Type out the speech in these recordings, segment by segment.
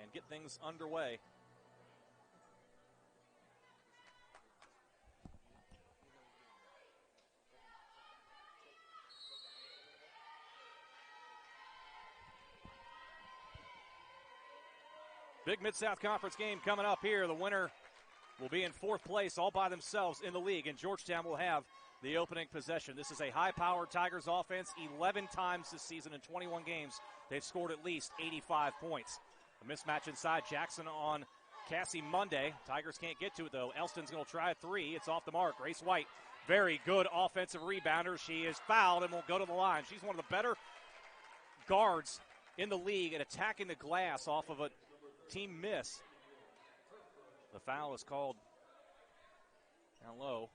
and get things underway. Big Mid-South Conference game coming up here. The winner will be in fourth place all by themselves in the league, and Georgetown will have the opening possession. This is a high-powered Tigers offense. 11 times this season in 21 games, they've scored at least 85 points. A mismatch inside. Jackson on Cassie Monday. Tigers can't get to it, though. Elston's going to try a three. It's off the mark. Grace White, very good offensive rebounder. She is fouled and will go to the line. She's one of the better guards in the league at attacking the glass off of a team miss. The foul is called down low.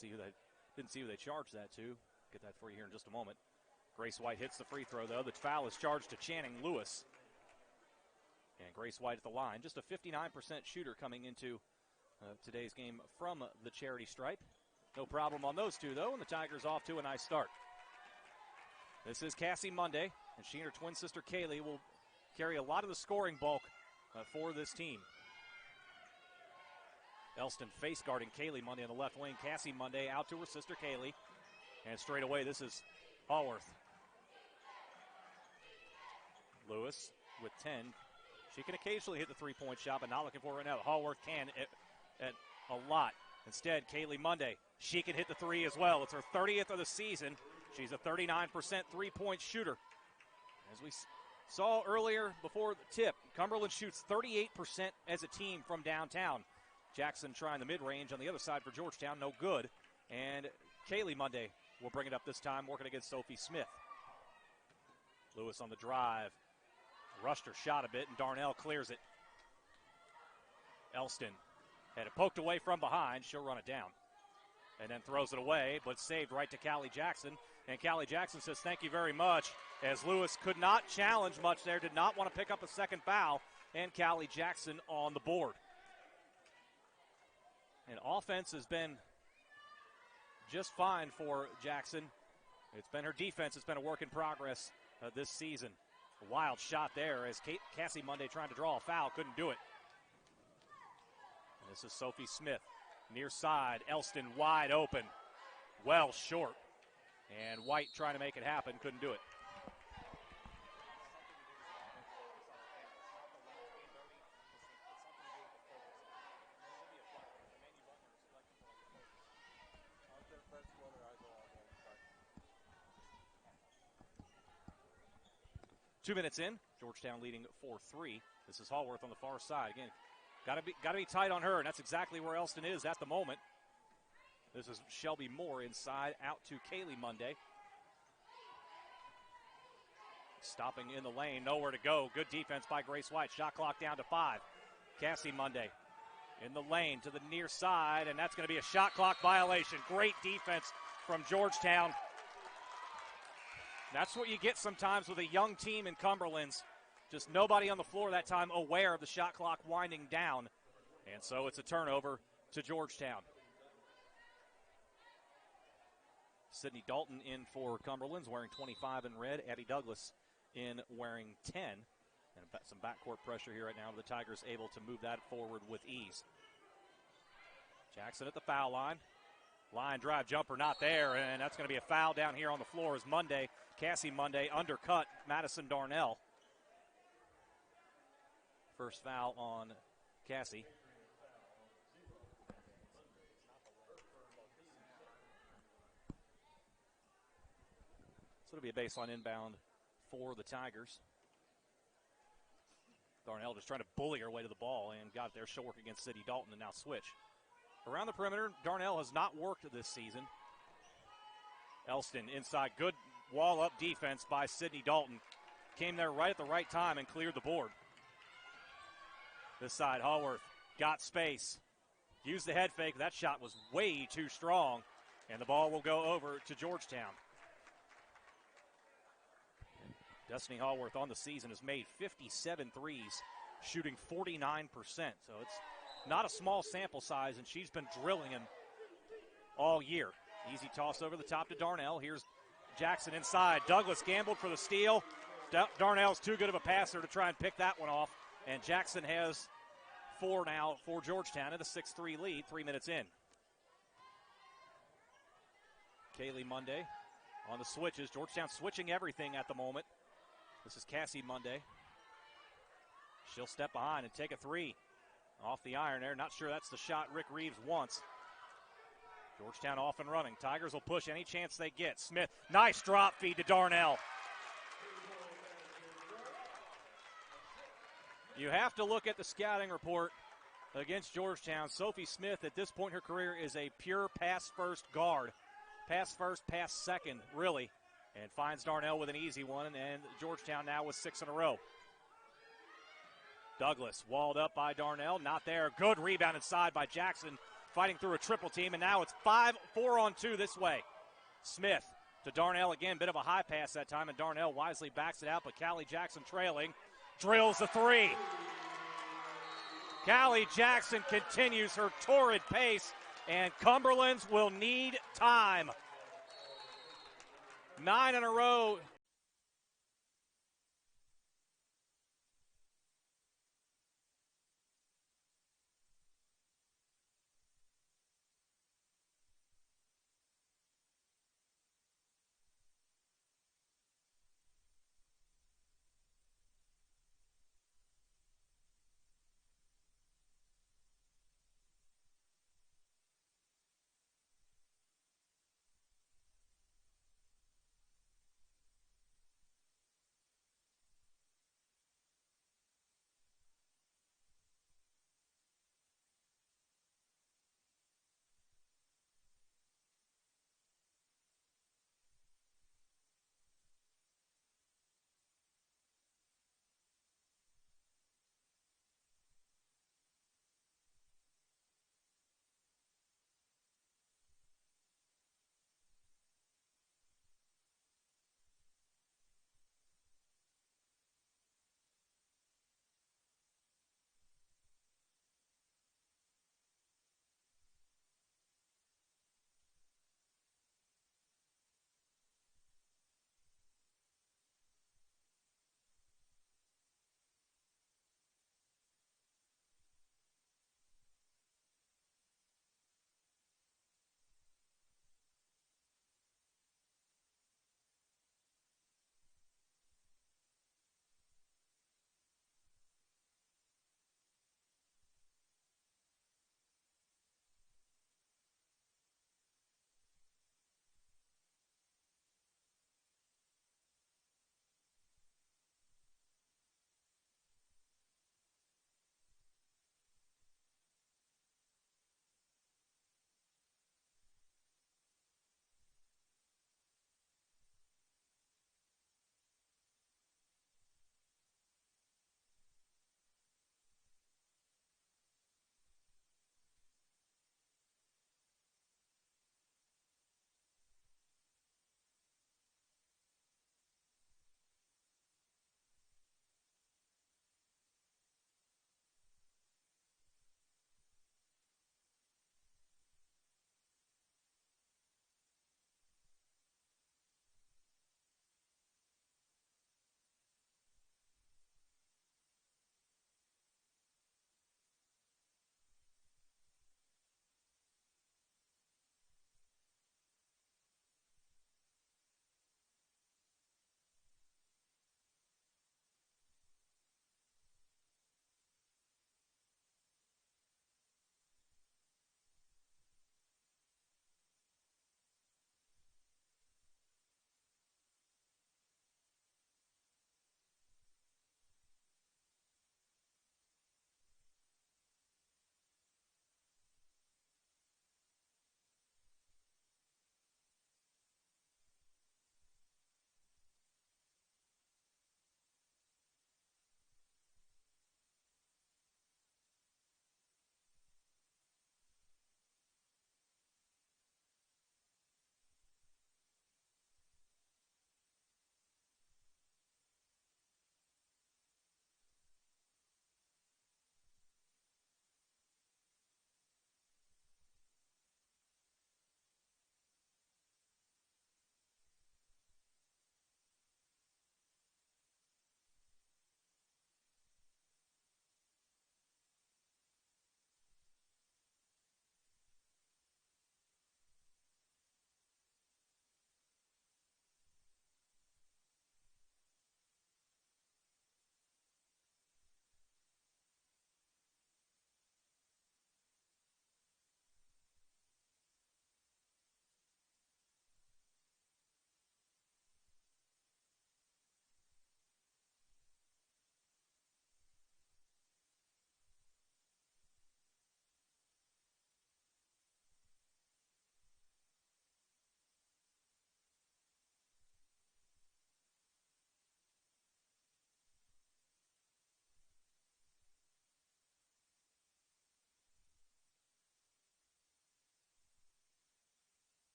Didn't see who they charged that to. Get that for you here in just a moment. Grace White hits the free throw, though. The foul is charged to Channing Lewis. And Grace White at the line. Just a 59% shooter coming into today's game from the charity stripe. No problem on those two, though, and the Tigers off to a nice start. This is Cassie Monday, and she and her twin sister Kaylee will carry a lot of the scoring bulk for this team. Elston face guarding Kaylee Monday on the left wing. Cassie Monday out to her sister Kaylee. And straight away, this is Hallworth. Lewis with 10. She can occasionally hit the three-point shot, but not looking for it right now. Hallworth can at a lot. Instead, Kaylee Monday, she can hit the three as well. It's her 30th of the season. She's a 39% three-point shooter. As we saw earlier before the tip, Cumberland shoots 38% as a team from downtown. Jackson trying the mid-range on the other side for Georgetown, no good. And Kaylee Monday will bring it up this time, working against Sophie Smith. Lewis on the drive. Rushed her shot a bit, and Darnell clears it. Elston had it poked away from behind. She'll run it down. And then throws it away, but saved right to Callie Jackson. And Callie Jackson says, thank you very much, as Lewis could not challenge much there, did not want to pick up a second foul, and Callie Jackson on the board. And offense has been just fine for Jackson. It's been her defense. It's been a work in progress this season. A wild shot there as Cassie Monday trying to draw a foul. Couldn't do it. And this is Sophie Smith. Near side. Elston wide open. Well short. And White trying to make it happen. Couldn't do it. Two minutes in, Georgetown leading 4-3. This is Hallworth on the far side. Again, got to be tight on her, and that's exactly where Elston is at the moment. This is Shelby Moore inside, out to Kaylee Monday. Stopping in the lane, nowhere to go. Good defense by Grace White. Shot clock down to 5. Cassie Monday in the lane to the near side, and that's going to be a shot clock violation. Great defense from Georgetown. That's what you get sometimes with a young team in Cumberlands. Just nobody on the floor that time aware of the shot clock winding down. And so it's a turnover to Georgetown. Sydney Dalton in for Cumberlands, wearing 25 in red. Abby Douglas in wearing 10. And some backcourt pressure here right now. The Tigers able to move that forward with ease. Jackson at the foul line. Line drive jumper not there, and that's going to be a foul down here on the floor as Cassie Monday undercut Madison Darnell. First foul on Cassie. So it'll be a baseline inbound for the Tigers. Darnell just trying to bully her way to the ball and got it there. She'll work against Sydney Dalton and now switch. Around the perimeter, Darnell has not worked this season. Elston inside, good wall-up defense by Sydney Dalton. Came there right at the right time and cleared the board. This side, Hallworth got space. Used the head fake. That shot was way too strong, and the ball will go over to Georgetown. Destiny Hallworth on the season has made 57 threes, shooting 49%. So it's not a small sample size, and she's been drilling him all year. Easy toss over the top to Darnell. Here's Jackson inside. Douglas gambled for the steal. Darnell's too good of a passer to try and pick that one off. And Jackson has 4 now for Georgetown at a 6-3 lead, 3 minutes in. Kaylee Monday on the switches. Georgetown switching everything at the moment. This is Cassie Monday. She'll step behind and take a 3 off the iron there. Not sure that's the shot Rick Reeves wants. Georgetown off and running. Tigers will push any chance they get. Smith, nice drop feed to Darnell. You have to look at the scouting report against Georgetown. Sophie Smith, at this point in her career, is a pure pass-first guard. Pass first, pass second, really. And finds Darnell with an easy one, and Georgetown now with 6 in a row. Douglas walled up by Darnell, not there. Good rebound inside by Jackson, fighting through a triple team, and now it's 4-on-2 this way. Smith to Darnell again, bit of a high pass that time, and Darnell wisely backs it out, but Callie Jackson trailing, drills the 3. Callie Jackson continues her torrid pace, and Cumberlands will need time. 9 in a row.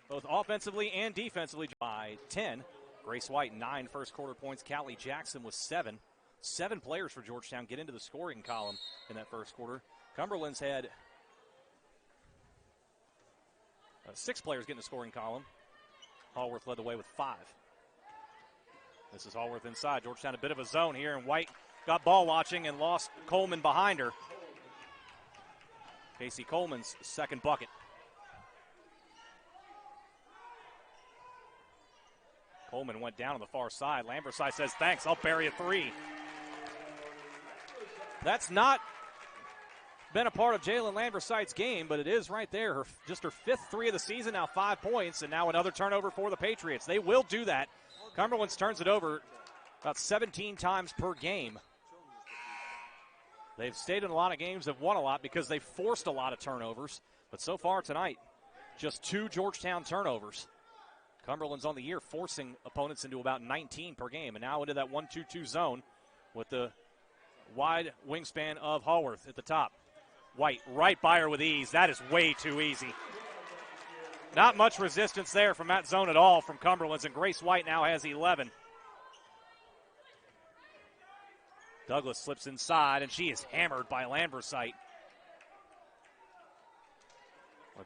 both offensively and defensively by 10. Grace White, 9 first quarter points. Callie Jackson with 7. 7 players for Georgetown get into the scoring column in that first quarter. Cumberland's had 6 players get in the scoring column. Hallworth led the way with 5. This is Hallworth inside. Georgetown a bit of a zone here, and White got ball watching and lost Coleman behind her. Casey Coleman's second bucket. Coleman went down on the far side. Lamberside says, thanks, I'll bury a 3. That's not been a part of Jalen Lamberside's game, but it is right there. Just her 5th 3 of the season, now 5 points, and now another turnover for the Patriots. They will do that. Cumberland's turns it over about 17 times per game. They've stayed in a lot of games, have won a lot because they've forced a lot of turnovers. But so far tonight, just 2 Georgetown turnovers. Cumberland's on the year forcing opponents into about 19 per game. And now into that 1-2-2 zone with the wide wingspan of Hallworth at the top. White right by her with ease. That is way too easy. Not much resistance there from that zone at all from Cumberland's, and Grace White now has 11. Douglas slips inside, and she is hammered by Lamberside.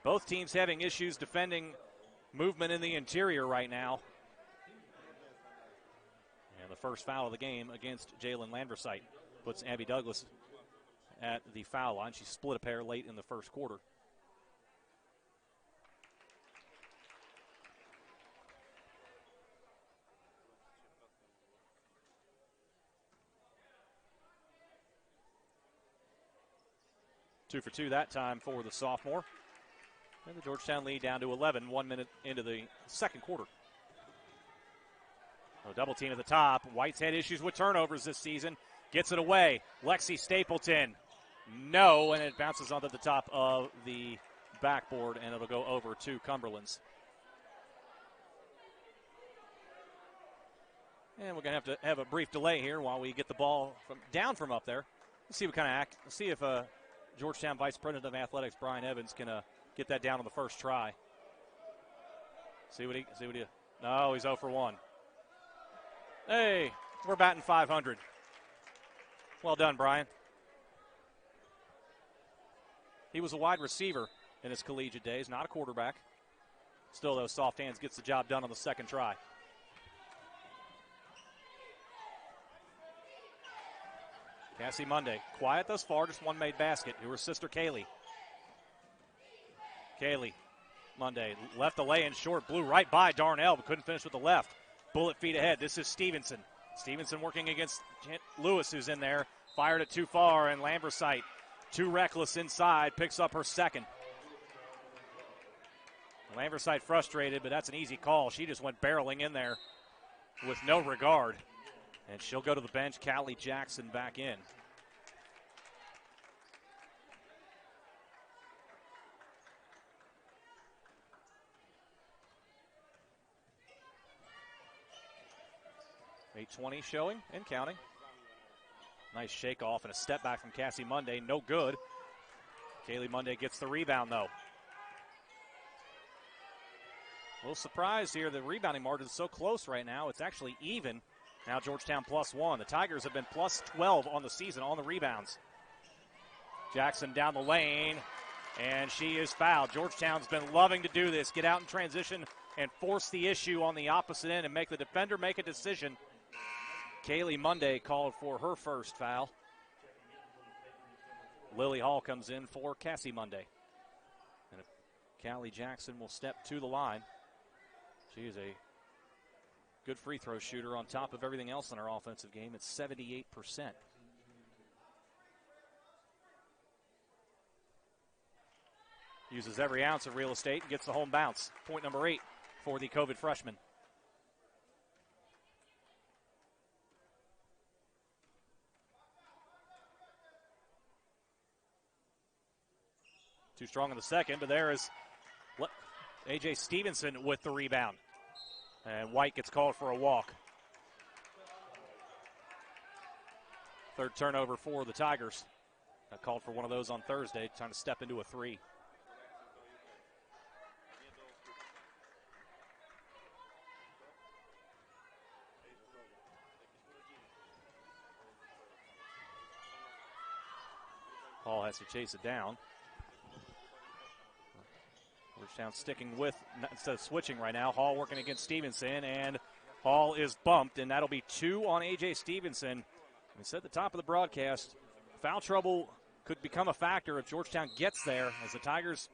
Both teams having issues defending movement in the interior right now. And the first foul of the game against Jalen Lamberside puts Abby Douglas at the foul line. She split a pair late in the first quarter. Two for 2 that time for the sophomore. And the Georgetown lead down to 11, 1 minute into the second quarter. A double team at the top. White's had issues with turnovers this season. Gets it away. Lexi Stapleton. No, and it bounces onto the top of the backboard, and it'll go over to Cumberland's. And we're going to have a brief delay here while we get the ball down from up there. Let's see what kind of act. Let's see if Georgetown Vice President of Athletics Brian Evans can get that down on the first try. See what he. No, he's 0 for 1. Hey, we're batting 500. Well done, Brian. He was a wide receiver in his collegiate days, not a quarterback. Still, those soft hands gets the job done on the second try. Cassie Monday, quiet thus far, just one made basket. To her sister Kaylee. Kaylee Monday left the lay-in short, blew right by Darnell, but couldn't finish with the left. Bullet feet ahead. This is Stevenson. Stevenson working against Lewis, who's in there. Fired it too far, and Lamberside, too reckless inside, picks up her second. Lamberside frustrated, but that's an easy call. She just went barreling in there with no regard. And she'll go to the bench. Callie Jackson back in. .820 showing and counting. Nice shake off and a step back from Cassie Monday. No good. Kaylee Monday gets the rebound, though. A little surprised here. The rebounding margin is so close right now. It's actually even. Now Georgetown +1. The Tigers have been +12 on the season on the rebounds. Jackson down the lane, and she is fouled. Georgetown's been loving to do this. Get out in transition and force the issue on the opposite end and make the defender make a decision. Kaylee Monday called for her first foul. Lily Hall comes in for Cassie Monday. And Callie Jackson will step to the line. She is a good free throw shooter on top of everything else in our offensive game. It's 78%. Uses every ounce of real estate and gets the home bounce. Point number 8 for the COVID freshman. Too strong in the second, but there is A.J. Stevenson with the rebound. And White gets called for a walk. Third turnover for the Tigers. Got called for one of those on Thursday, trying to step into a 3. Hall has to chase it down. Georgetown sticking with, instead of switching right now. Hall working against Stevenson, and Hall is bumped, and that'll be 2 on A.J. Stevenson. We said at the top of the broadcast, foul trouble could become a factor if Georgetown gets there, as the Tigers,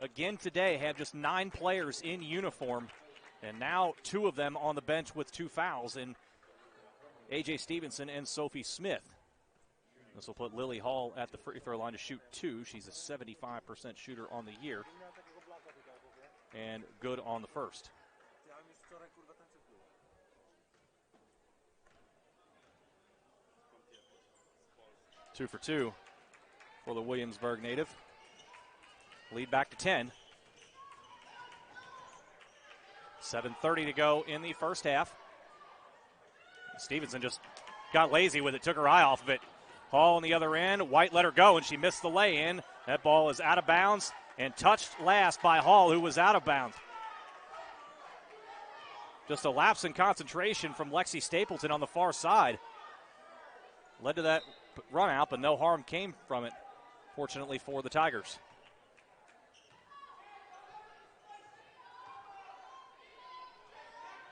again today, have just 9 players in uniform, and now 2 of them on the bench with 2 fouls in A.J. Stevenson and Sophie Smith. This will put Lily Hall at the free throw line to shoot 2. She's a 75% shooter on the year, and good on the first. 2 for 2 for the Williamsburg native. Lead back to 10. 7:30 to go in the first half. Stevenson just got lazy with it, took her eye off of it. Hall on the other end. White let her go, and she missed the lay-in. That ball is out of bounds and touched last by Hall, who was out of bounds. Just a lapse in concentration from Lexi Stapleton on the far side. Led to that run out, but no harm came from it, fortunately for the Tigers.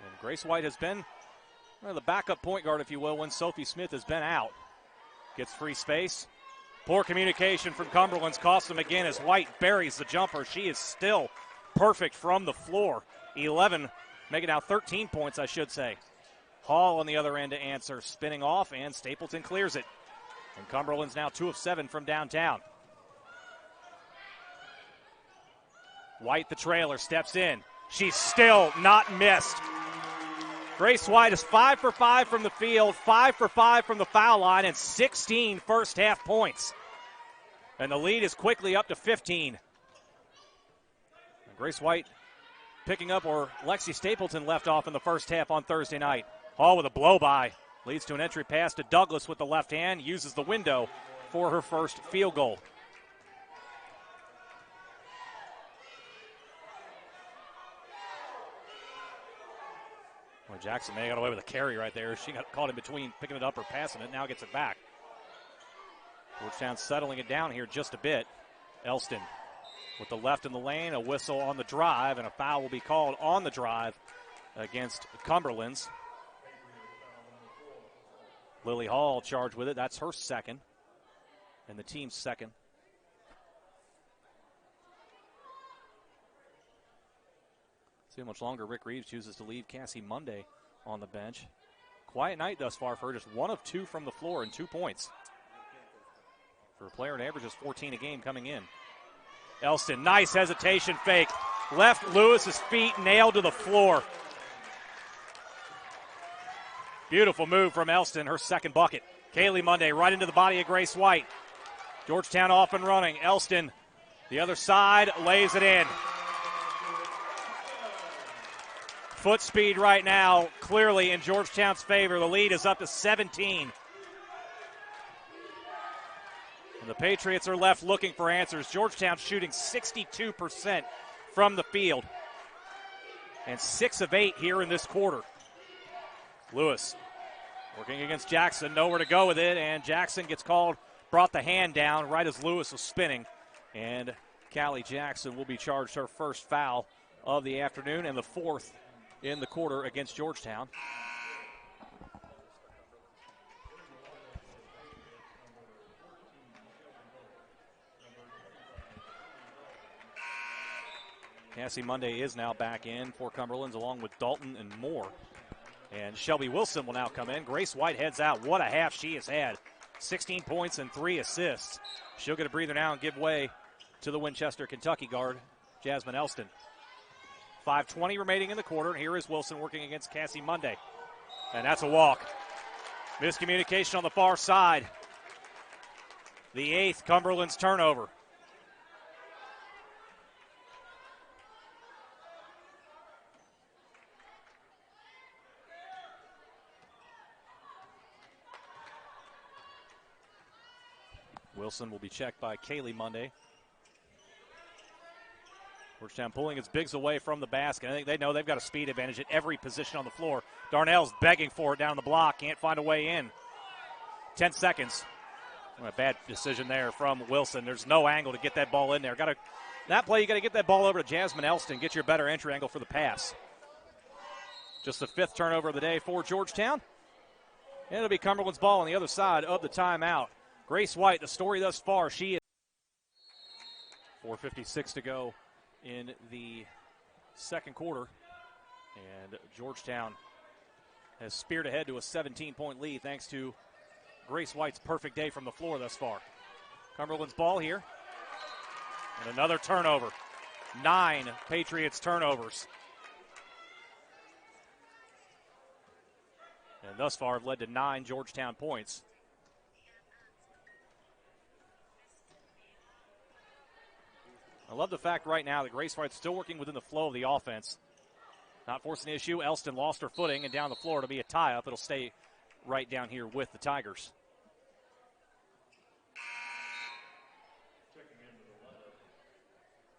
And Grace White has been the backup point guard, if you will, when Sophie Smith has been out. Gets free space. Poor communication from Cumberland's cost them again as White buries the jumper. She is still perfect from the floor. 11, making now 13 points, I should say. Hall on the other end to answer. Spinning off, and Stapleton clears it. And Cumberland's now 2 of 7 from downtown. White, the trailer, steps in. She's still not missed. Grace White is 5 for 5 from the field, 5 for 5 from the foul line, and 16 first half points. And the lead is quickly up to 15. And Grace White picking up where Lexi Stapleton left off in the first half on Thursday night. Hall with a blow-by. Leads to an entry pass to Douglas with the left hand. Uses the window for her first field goal. Well, Jackson may have got away with a carry right there. She got caught in between picking it up or passing it. Now gets it back. Georgetown settling it down here just a bit. Elston with the left in the lane. A whistle on the drive, and a foul will be called on the drive against Cumberland's. Lily Hall charged with it. That's her second, and the team's second. See how much longer Rick Reeves chooses to leave Cassie Monday on the bench. Quiet night thus far for her, just 1 of 2 from the floor and 2 points. For a player that averages 14 a game coming in. Elston, nice hesitation fake. Left Lewis's feet, nailed to the floor. Beautiful move from Elston, her second bucket. Kaylee Monday right into the body of Grace White. Georgetown off and running. Elston, the other side, lays it in. Foot speed right now, clearly in Georgetown's favor. The lead is up to 17. And the Patriots are left looking for answers. Georgetown shooting 62% from the field. And 6 of 8 here in this quarter. Lewis working against Jackson, nowhere to go with it, and Jackson gets called, brought the hand down right as Lewis was spinning. And Callie Jackson will be charged her first foul of the afternoon and the 4th in the quarter against Georgetown. Cassie Monday is now back in for Cumberland's along with Dalton and Moore. And Shelby Wilson will now come in. Grace White heads out. What a half she has had. 16 points and 3 assists. She'll get a breather now and give way to the Winchester, Kentucky guard, Jasmine Elston. 5:20 remaining in the quarter, and here is Wilson working against Cassie Monday. And that's a walk. Miscommunication on the far side. The 8th Cumberland's turnover. Wilson will be checked by Kaylee Monday. Georgetown pulling its bigs away from the basket. I think they know they've got a speed advantage at every position on the floor. Darnell's begging for it down the block. Can't find a way in. 10 seconds. A bad decision there from Wilson. There's no angle to get that ball in there. That play, you got to get that ball over to Jasmine Elston, get you a better entry angle for the pass. Just the 5th turnover of the day for Georgetown. And it'll be Cumberland's ball on the other side of the timeout. Grace White, the story thus far, she is 4:56 to go in the second quarter. And Georgetown has speared ahead to a 17-point lead thanks to Grace White's perfect day from the floor thus far. Cumberland's ball here. And another turnover. 9 Patriots turnovers. And thus far have led to 9 Georgetown points. I love the fact right now that Grace White's still working within the flow of the offense. Not forcing an issue. Elston lost her footing, and down the floor it'll be a tie-up. It'll stay right down here with the Tigers.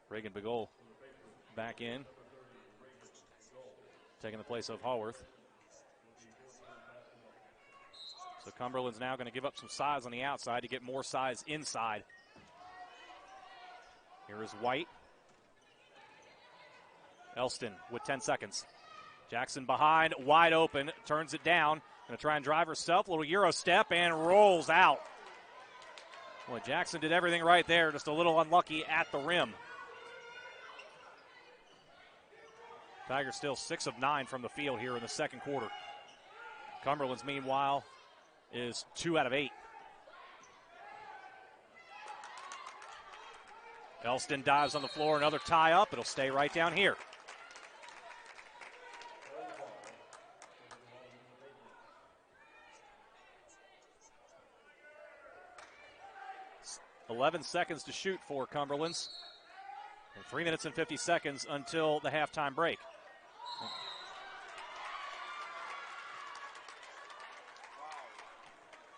Reagan Begol back in, taking the place of Haworth. So Cumberland's now going to give up some size on the outside to get more size inside. Here is White. Elston with 10 seconds. Jackson behind, wide open, turns it down. Going to try and drive herself, a little Euro step, and rolls out. Boy, Jackson did everything right there, just a little unlucky at the rim. Tigers still 6 of 9 from the field here in the second quarter. Cumberland's, meanwhile, is 2 out of 8. Elston dives on the floor, another tie up. It'll stay right down here. It's 11 seconds to shoot for Cumberland's. And 3 minutes and 50 seconds until the halftime break.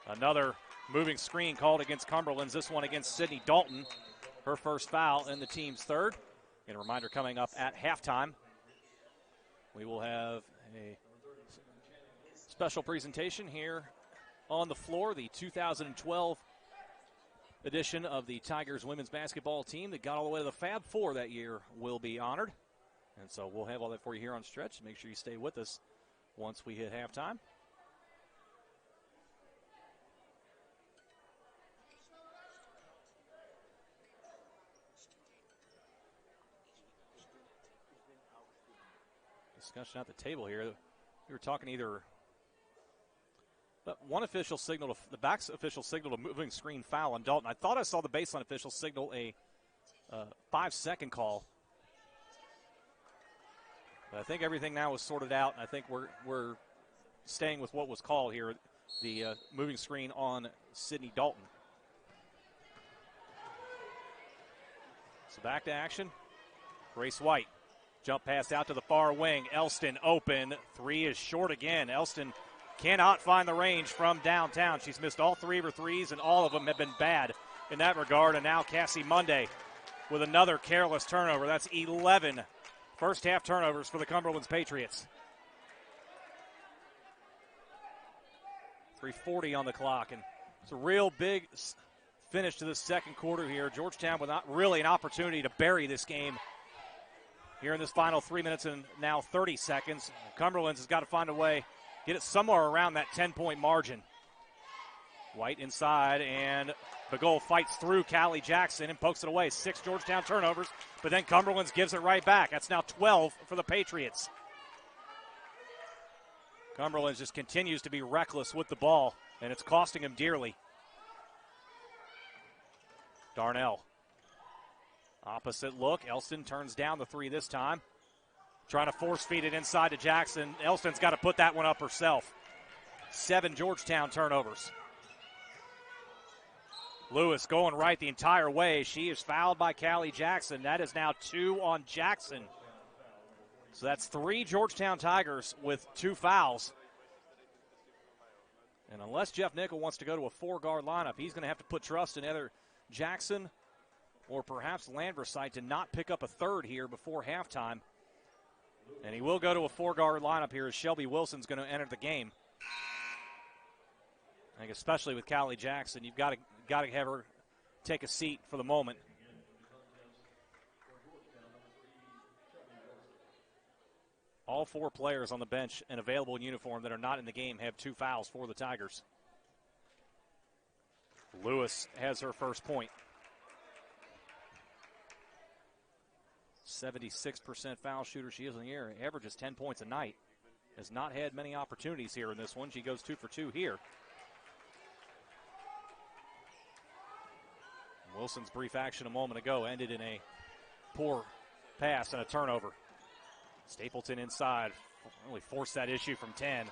Another moving screen called against Cumberland's, this one against Sydney Dalton. Her first foul and the team's third. And a reminder coming up at halftime. We will have a special presentation here on the floor. The 2012 edition of the Tigers women's basketball team that got all the way to the Fab Four that year will be honored. And so we'll have all that for you here on Stretch. Make sure you stay with us once we hit halftime. Discussion at the table here. We were talking either one official signaled, the back's official signaled a moving screen foul on Dalton. I thought I saw the baseline official signal a 5-second call. But I think everything now is sorted out, and I think we're staying with what was called here, the moving screen on Sydney Dalton. So back to action. Grace White. Jump pass out to the far wing. Elston open. 3 is short again. Elston cannot find the range from downtown. She's missed all 3 of her threes, and all of them have been bad in that regard. And now Cassie Monday with another careless turnover. That's 11 first half turnovers for the Cumberlands Patriots. 3:40 on the clock, and it's a real big finish to the second quarter here. Georgetown with not really an opportunity to bury this game here in this final 3 minutes and now 30 seconds. Cumberland's has got to find a way, get it somewhere around that 10-point margin. White inside, and Begol fights through Callie Jackson and pokes it away. 6 Georgetown turnovers, but then Cumberland's gives it right back. That's now 12 for the Patriots. Cumberland's just continues to be reckless with the ball, and it's costing him dearly. Darnell. Opposite look. Elston turns down the 3 this time. Trying to force feed it inside to Jackson. Elston's got to put that one up herself. 7 Georgetown turnovers. Lewis going right the entire way. She is fouled by Callie Jackson. That is now 2 on Jackson. So that's 3 Georgetown Tigers with 2 fouls. And unless Jeff Nickel wants to go to a 4-guard lineup, he's going to have to put trust in either Jackson or perhaps Landversite to not pick up a third here before halftime. And he will go to a 4-guard lineup here as Shelby Wilson's going to enter the game. I think especially with Callie Jackson, you've got to got to have her take a seat for the moment. All 4 players on the bench and available in uniform that are not in the game have 2 fouls for the Tigers. Lewis has her first point. 76% foul shooter she is in the year. Averages 10 points a night. Has not had many opportunities here in this one. She goes 2 for 2 here. Wilson's brief action a moment ago ended in a poor pass and a turnover. Stapleton inside. Really forced that issue from 10.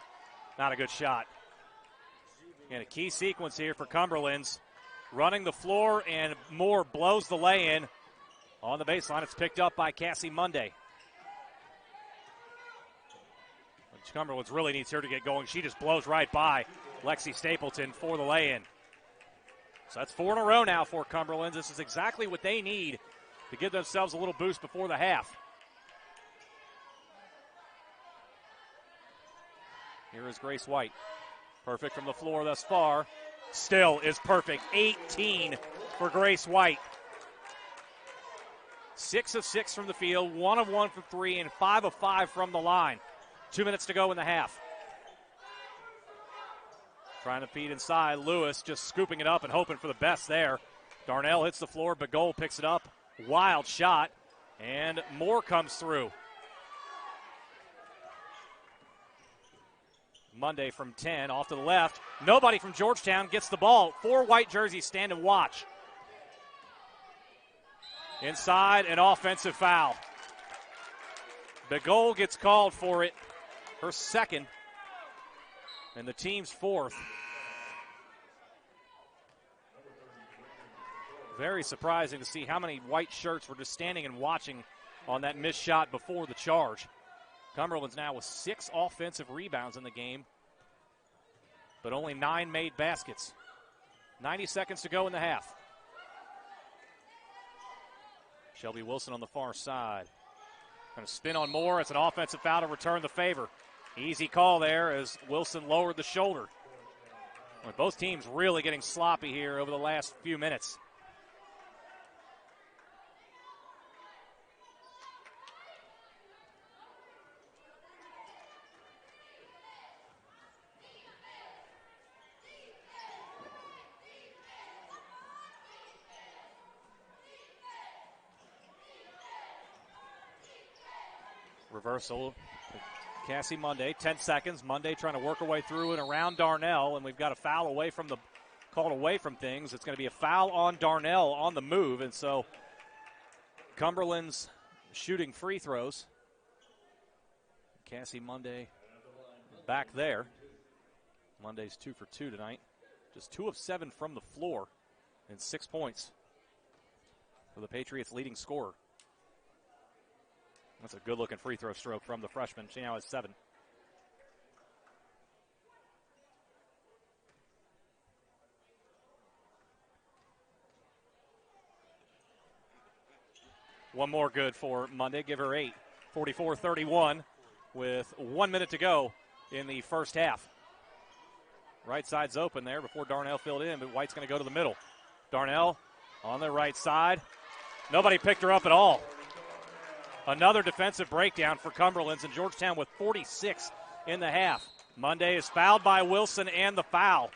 Not a good shot. And a key sequence here for Cumberlands. Running the floor, and Moore blows the lay-in. On the baseline, it's picked up by Cassie Monday. Cumberlands really needs her to get going. She just blows right by Lexi Stapleton for the lay-in. So that's 4 in a row now for Cumberlands. This is exactly what they need to give themselves a little boost before the half. Here is Grace White. Perfect from the floor thus far. Still is perfect. 18 for Grace White. 6 of 6 from the field, 1 of 1 from 3, and 5 of 5 from the line. 2 minutes to go in the half. Trying to feed inside. Lewis just scooping it up and hoping for the best there. Darnell hits the floor, but Goal picks it up. Wild shot, and Moore comes through. Monday from 10, off to the left. Nobody from Georgetown gets the ball. 4 white jerseys stand and watch. Inside, an offensive foul. The goal gets called for it, her second, and the team's 4th. Very surprising to see how many white shirts were just standing and watching on that missed shot before the charge. Cumberland's now with 6 offensive rebounds in the game, but only 9 made baskets. 90 seconds to go in the half. Shelby Wilson on the far side. Going to spin on Moore. It's an offensive foul to return the favor. Easy call there as Wilson lowered the shoulder. Well, both teams really getting sloppy here over the last few minutes. Reversal. Cassie Monday, 10 seconds. Monday trying to work her way through and around Darnell, and we've got a foul away from the called away from things. It's going to be a foul on Darnell on the move, and so Cumberland's shooting free throws. Cassie Monday back there. Monday's 2 for 2 tonight. Just 2 of 7 from the floor and 6 points for the Patriots' leading scorer. That's a good-looking free throw stroke from the freshman. She now has 7. One more good for Monday. Give her 8. 44-31 with 1 minute to go in the first half. Right side's open there before Darnell filled in, but White's going to go to the middle. Darnell on the right side. Nobody picked her up at all. Another defensive breakdown for Cumberlands, and Georgetown with 46 in the half. Monday is fouled by Wilson and the foul.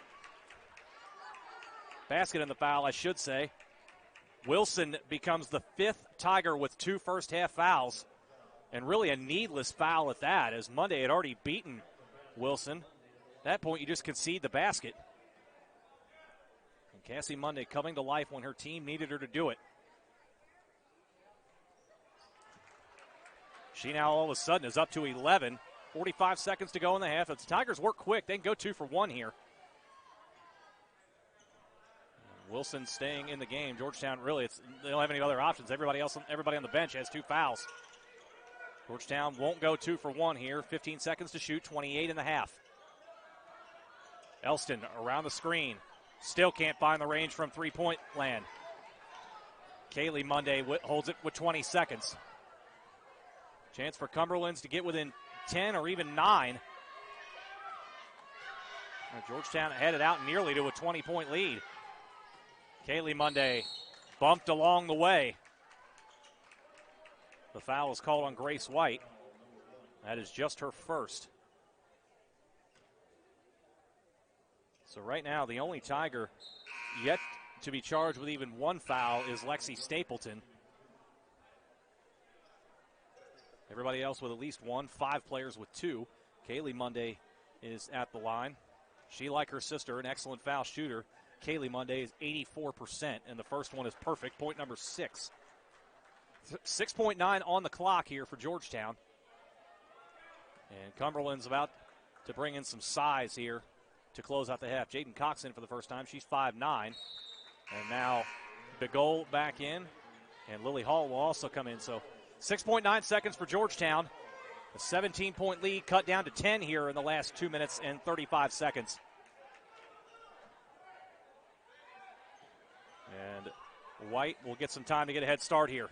Basket and the foul, I should say. Wilson becomes the 5th Tiger with 2 first-half fouls, and really a needless foul at that, as Monday had already beaten Wilson. At that point, you just concede the basket. And Cassie Monday coming to life when her team needed her to do it. She now all of a sudden is up to 11. 45 seconds to go in the half. If the Tigers work quick, they can go 2 for 1 here. Wilson staying in the game. Georgetown really, they don't have any other options. Everybody on the bench has 2 fouls. Georgetown won't go 2 for 1 here. 15 seconds to shoot, 28 in the half. Elston around the screen. Still can't find the range from three-point land. Kaylee Monday holds it with 20 seconds. Chance for Cumberlands to get within 10 or even 9. Georgetown headed out nearly to a 20-point lead. Kaylee Monday bumped along the way. The foul is called on Grace White. That is just her first. So right now, the only Tiger yet to be charged with even one foul is Lexi Stapleton. Everybody else with at least one, 5 players with 2. Kaylee Monday is at the line. She, like her sister, an excellent foul shooter. Kaylee Monday is 84%, and the first one is perfect, point number 6. 6.9 on the clock here for Georgetown. And Cumberland's about to bring in some size here to close out the half. Jaden Cox in for the first time. She's 5'9". And now Begol back in, and Lily Hall will also come in. So 6.9 seconds for Georgetown. A 17-point lead cut down to 10 here in the last 2 minutes and 35 seconds. And White will get some time to get a head start here.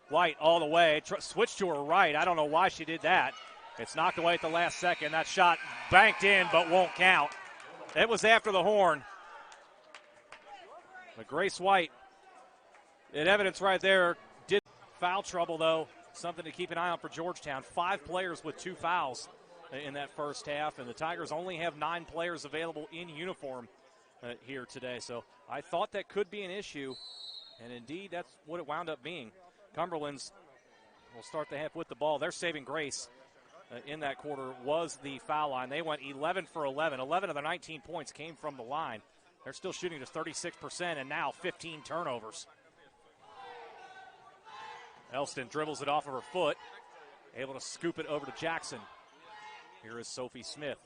White all the way, switched to her right. I don't know why she did that. It's knocked away at the last second. That shot banked in but won't count. It was after the horn. But Grace White, in evidence right there, did foul trouble though. Something to keep an eye on for Georgetown. 5 players with 2 fouls in that first half, and the Tigers only have 9 players available in uniform here today. So I thought that could be an issue, and indeed that's what it wound up being. Cumberland's will start the half with the ball. They're saving grace in that quarter was the foul line. They went 11 for 11. 11 of the 19 points came from the line. They're still shooting just 36%, and now 15 turnovers. Elston dribbles it off of her foot, able to scoop it over to Jackson. Here is Sophie Smith.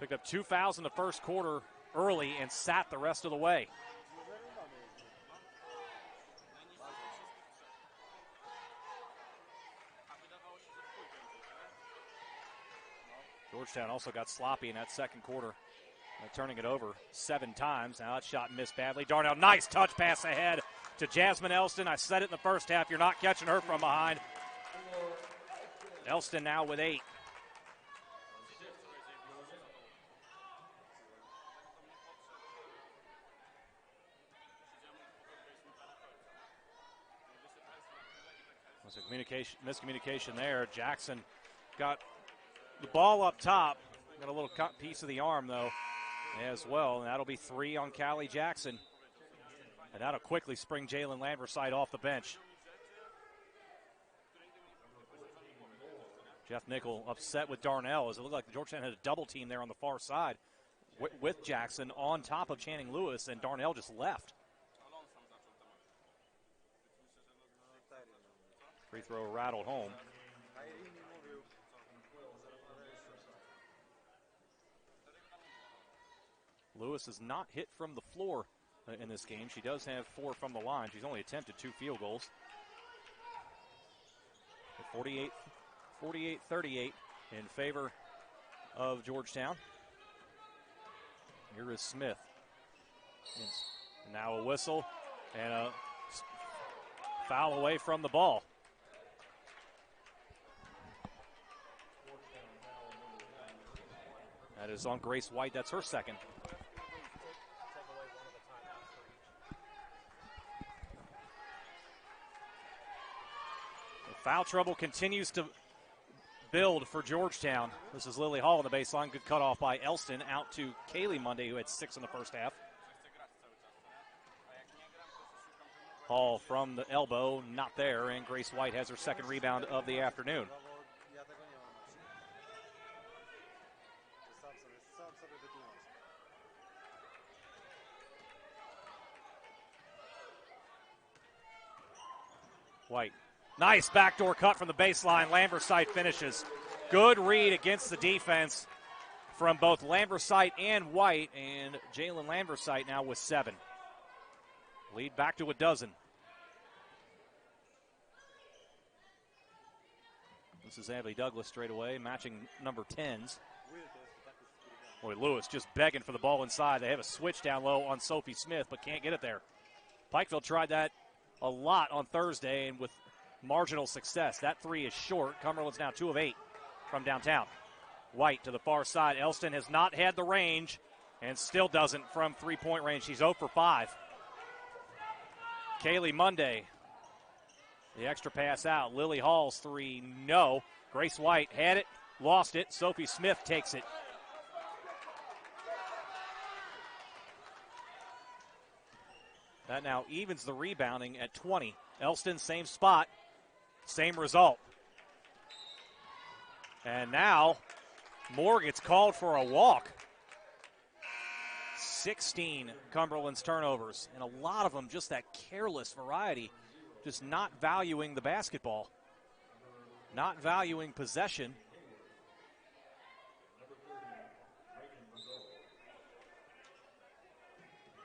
Picked up 2 fouls in the first quarter early and sat the rest of the way. Georgetown also got sloppy in that second quarter, turning it over 7 times. Now that shot missed badly. Darnell, nice touch pass ahead to Jasmine Elston. I said it in the first half, you're not catching her from behind. Elston now with 8. Was a miscommunication there. Jackson got the ball up top. Got a little cut piece of the arm, though, as well. And that'll be 3 on Callie Jackson. And that'll quickly spring Jalen Lamberside off the bench. Jeff Nickel upset with Darnell as it looked like Georgetown had a double team there on the far side with Jackson on top of Channing Lewis, and Darnell just left. Free throw rattled home. Lewis is not hit from the floor in this game. She does have 4 from the line. She's only attempted 2 field goals. 48-38 in favor of Georgetown. Here is Smith. And now a whistle and a foul away from the ball. That is on Grace White. That's her second. Foul trouble continues to build for Georgetown. This is Lily Hall on the baseline. Good cutoff by Elston out to Kaylee Monday, who had 6 in the first half. Hall from the elbow, not there, and Grace White has her second rebound of the afternoon. White. Nice backdoor cut from the baseline. Lamberside finishes. Good read against the defense from both Lamberside and White, and Jalen Lamberside now with 7. Lead back to a dozen. This is Abby Douglas straight away, matching number 10s. Boy, Lewis just begging for the ball inside. They have a switch down low on Sophie Smith, but can't get it there. Pikeville tried that a lot on Thursday, and with marginal success. That 3 is short. Cumberland's now 2 of 8 from downtown. White to the far side. Elston has not had the range, and still doesn't from three-point range. She's 0 for 5. Kaylee Monday, the extra pass out. Lily Hall's three, no. Grace White had it, lost it. Sophie Smith takes it. That now evens the rebounding at 20. Elston, same spot, same result. And now Moore gets called for a walk. 16 Cumberland's turnovers, and a lot of them just that careless variety, just not valuing the basketball, not valuing possession.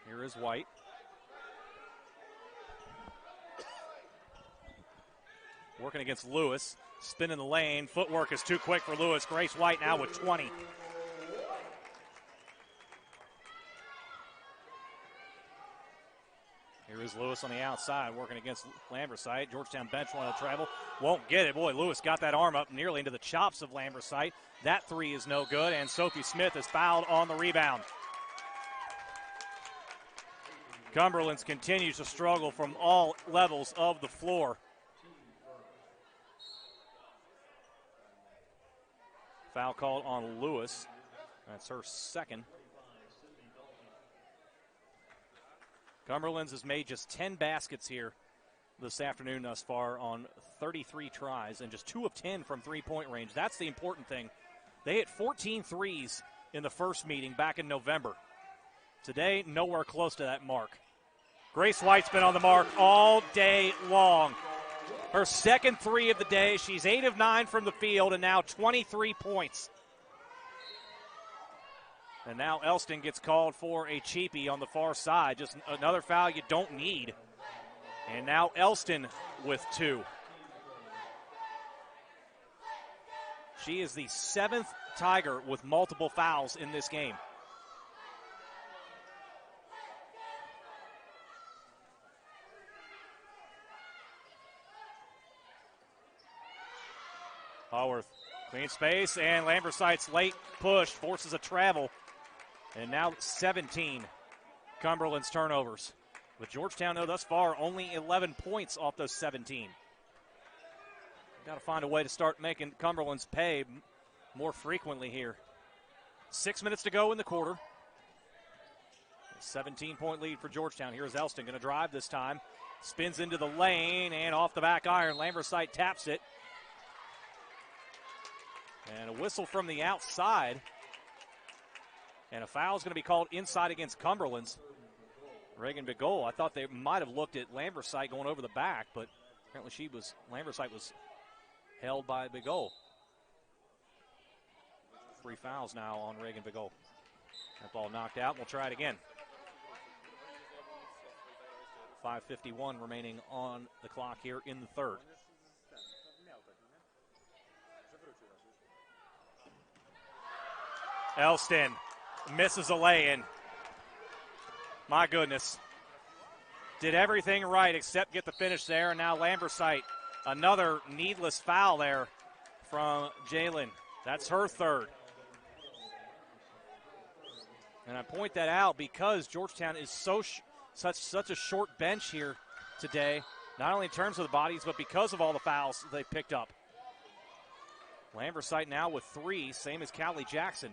Here is White. Working against Lewis. Spin in the lane. Footwork is too quick for Lewis. Grace White now with 20. Here is Lewis on the outside working against Lambersite. Georgetown bench wanted to travel. Won't get it. Boy, Lewis got that arm up nearly into the chops of Lambersite. That three is no good, and Sophie Smith is fouled on the rebound. Cumberland's continues to struggle from all levels of the floor. Foul called on Lewis. That's her second. Cumberland's has made just 10 baskets here this afternoon thus far on 33 tries and just 2 of 10 from three-point range. That's the important thing. They hit 14 threes in the first meeting back in November. Today, nowhere close to that mark. Grace White's been on the mark all day long. Her second three of the day. She's 8 of 9 from the field and now 23 points. And now Elston gets called for a cheapie on the far side. Just another foul you don't need. And now Elston with 2. She is the 7th Tiger with multiple fouls in this game. Haworth, clean space, and Lambersite's late push forces a travel. And now 17 Cumberland's turnovers. With Georgetown, though, thus far, only 11 points off those 17. Got to find a way to start making Cumberland's pay more frequently here. 6 minutes to go in the quarter. 17-point lead for Georgetown. Here's Elston going to drive this time. Spins into the lane and off the back iron. Lambersite taps it. And a whistle from the outside. And a foul is going to be called inside against Cumberland's. Reagan Begole, I thought they might have looked at Lambersite going over the back, but apparently Lambersite was held by Begole. 3 fouls now on Reagan Begole. That ball knocked out. We'll try it again. 5:51 remaining on the clock here in the third. Elston misses a lay-in. My goodness. Did everything right except get the finish there. And now Lambersite, another needless foul there from Jalen. That's her third. And I point that out because Georgetown is such a short bench here today, not only in terms of the bodies, but because of all the fouls they picked up. Lambersite now with 3, same as Callie Jackson.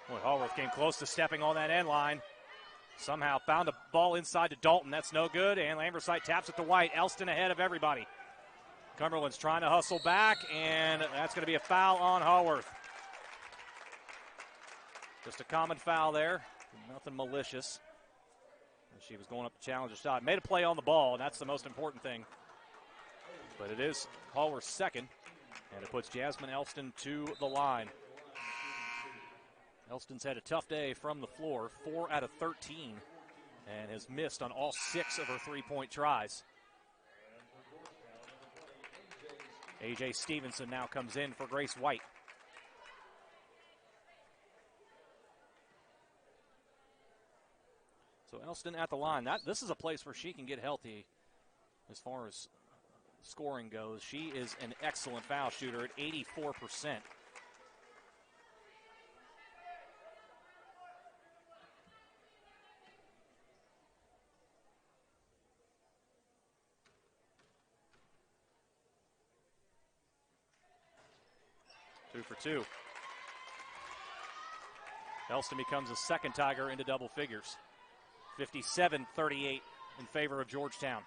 Boy, Haworth came close to stepping on that end line. Somehow found a ball inside to Dalton. That's no good, and Lambersite taps it to White. Elston ahead of everybody. Cumberland's trying to hustle back, and that's going to be a foul on Haworth. Just a common foul there. Nothing malicious. And she was going up to challenge a shot. Made a play on the ball, and that's the most important thing. But it is Haworth's second, and it puts Jasmine Elston to the line. Elston's had a tough day from the floor, 4 out of 13, and has missed on all 6 of her three-point tries. A.J. Stevenson now comes in for Grace White. So Elston at the line. This is a place where she can get healthy as far as scoring goes. She is an excellent foul shooter at 84%. 2 for 2. Elston becomes a second Tiger into double figures. 57-38 in favor of Georgetown.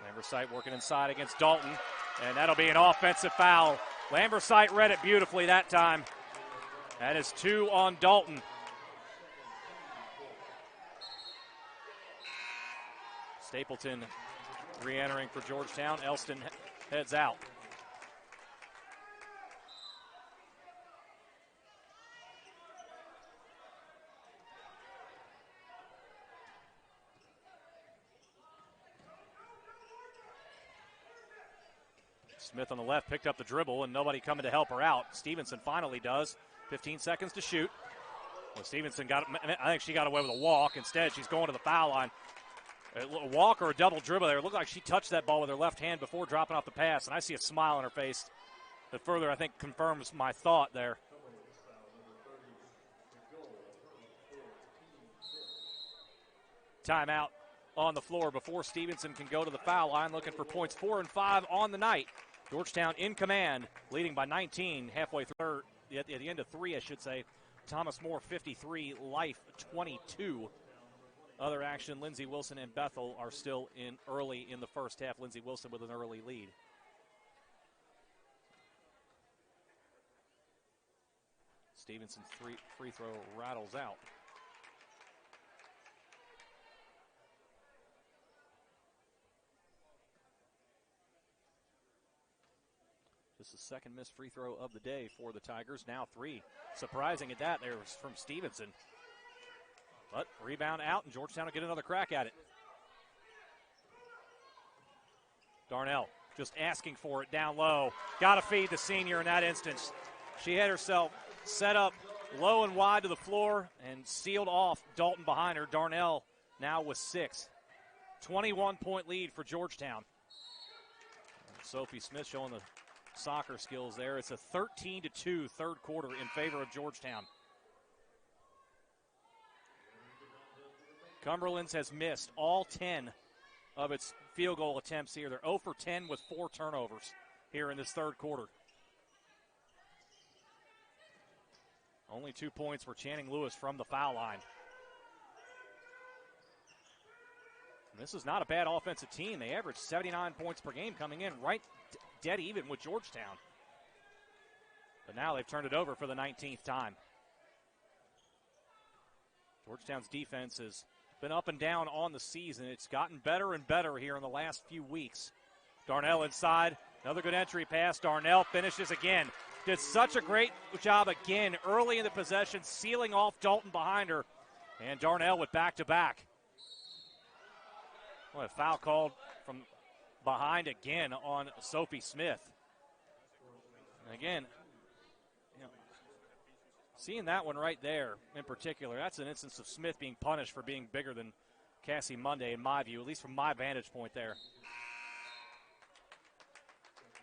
Lambersite working inside against Dalton, and that'll be an offensive foul. Lambersite read it beautifully that time. That is 2 on Dalton. Stapleton re-entering for Georgetown. Elston heads out. Smith on the left picked up the dribble and nobody coming to help her out. Stevenson finally does. 15 seconds to shoot. Well, Stevenson I think she got away with a walk. Instead, she's going to the foul line. A walk or a double dribble there. It looked like she touched that ball with her left hand before dropping off the pass, and I see a smile on her face that further, I think, confirms my thought there. Timeout on the floor before Stevenson can go to the foul line, looking for points 4 and 5 on the night. Georgetown in command, leading by 19, halfway through, at the end of 3, I should say. Thomas More, 53, Life, 22. Other action, Lindsey Wilson and Bethel are still in early in the first half. Lindsey Wilson with an early lead. Stevenson's free throw rattles out. Just the second missed free throw of the day for the Tigers. Now 3. Surprising at that, there was from Stevenson. But rebound out, and Georgetown will get another crack at it. Darnell just asking for it down low. Got to feed the senior in that instance. She had herself set up low and wide to the floor and sealed off Dalton behind her. Darnell now with 6. 21-point lead for Georgetown. Sophie Smith showing the soccer skills there. It's a 13-2 third quarter in favor of Georgetown. Cumberlands has missed all 10 of its field goal attempts here. They're 0 for 10 with 4 turnovers here in this third quarter. Only 2 points for Channing Lewis from the foul line. And this is not a bad offensive team. They average 79 points per game coming in right dead even with Georgetown. But now they've turned it over for the 19th time. Georgetown's defense has been up and down on the season. It's gotten better and better here in the last few weeks. Darnell inside. Another good entry pass. Darnell finishes again. Did such a great job again early in the possession, sealing off Dalton behind her. And Darnell with back-to-back. What a foul called from behind again on Sophie Smith. And again, seeing that one right there in particular, that's an instance of Smith being punished for being bigger than Cassie Monday in my view, at least from my vantage point there.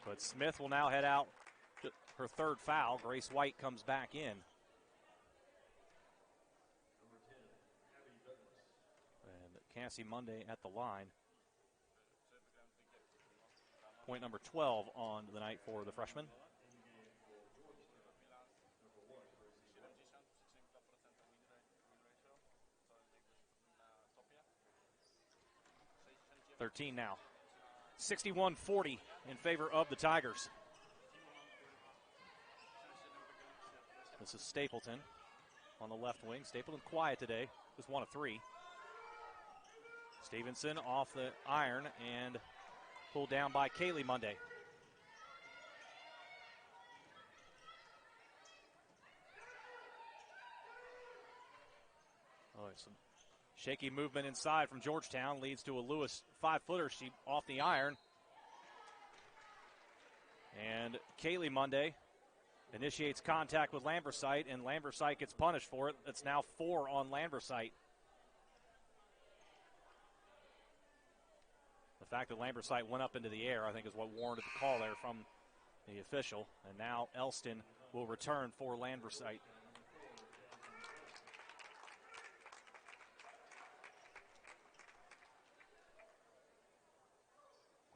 But Smith will now head out to her third foul. Grace White comes back in. And Cassie Monday at the line. Point number 12 on the night for the freshman. .13 now. 61-40 in favor of the Tigers. This is Stapleton on the left wing. Stapleton quiet today. Just 1 of 3. Stevenson off the iron and pulled down by Kaylee Monday. Oh, some shaky movement inside from Georgetown leads to a Lewis 5-footer. She off the iron. And Kaylee Monday initiates contact with Lambersite, and Lambersite gets punished for it. It's now 4 on Lambersite. The fact that Lambersite went up into the air, I think, is what warranted the call there from the official. And now Elston will return for Lambersite.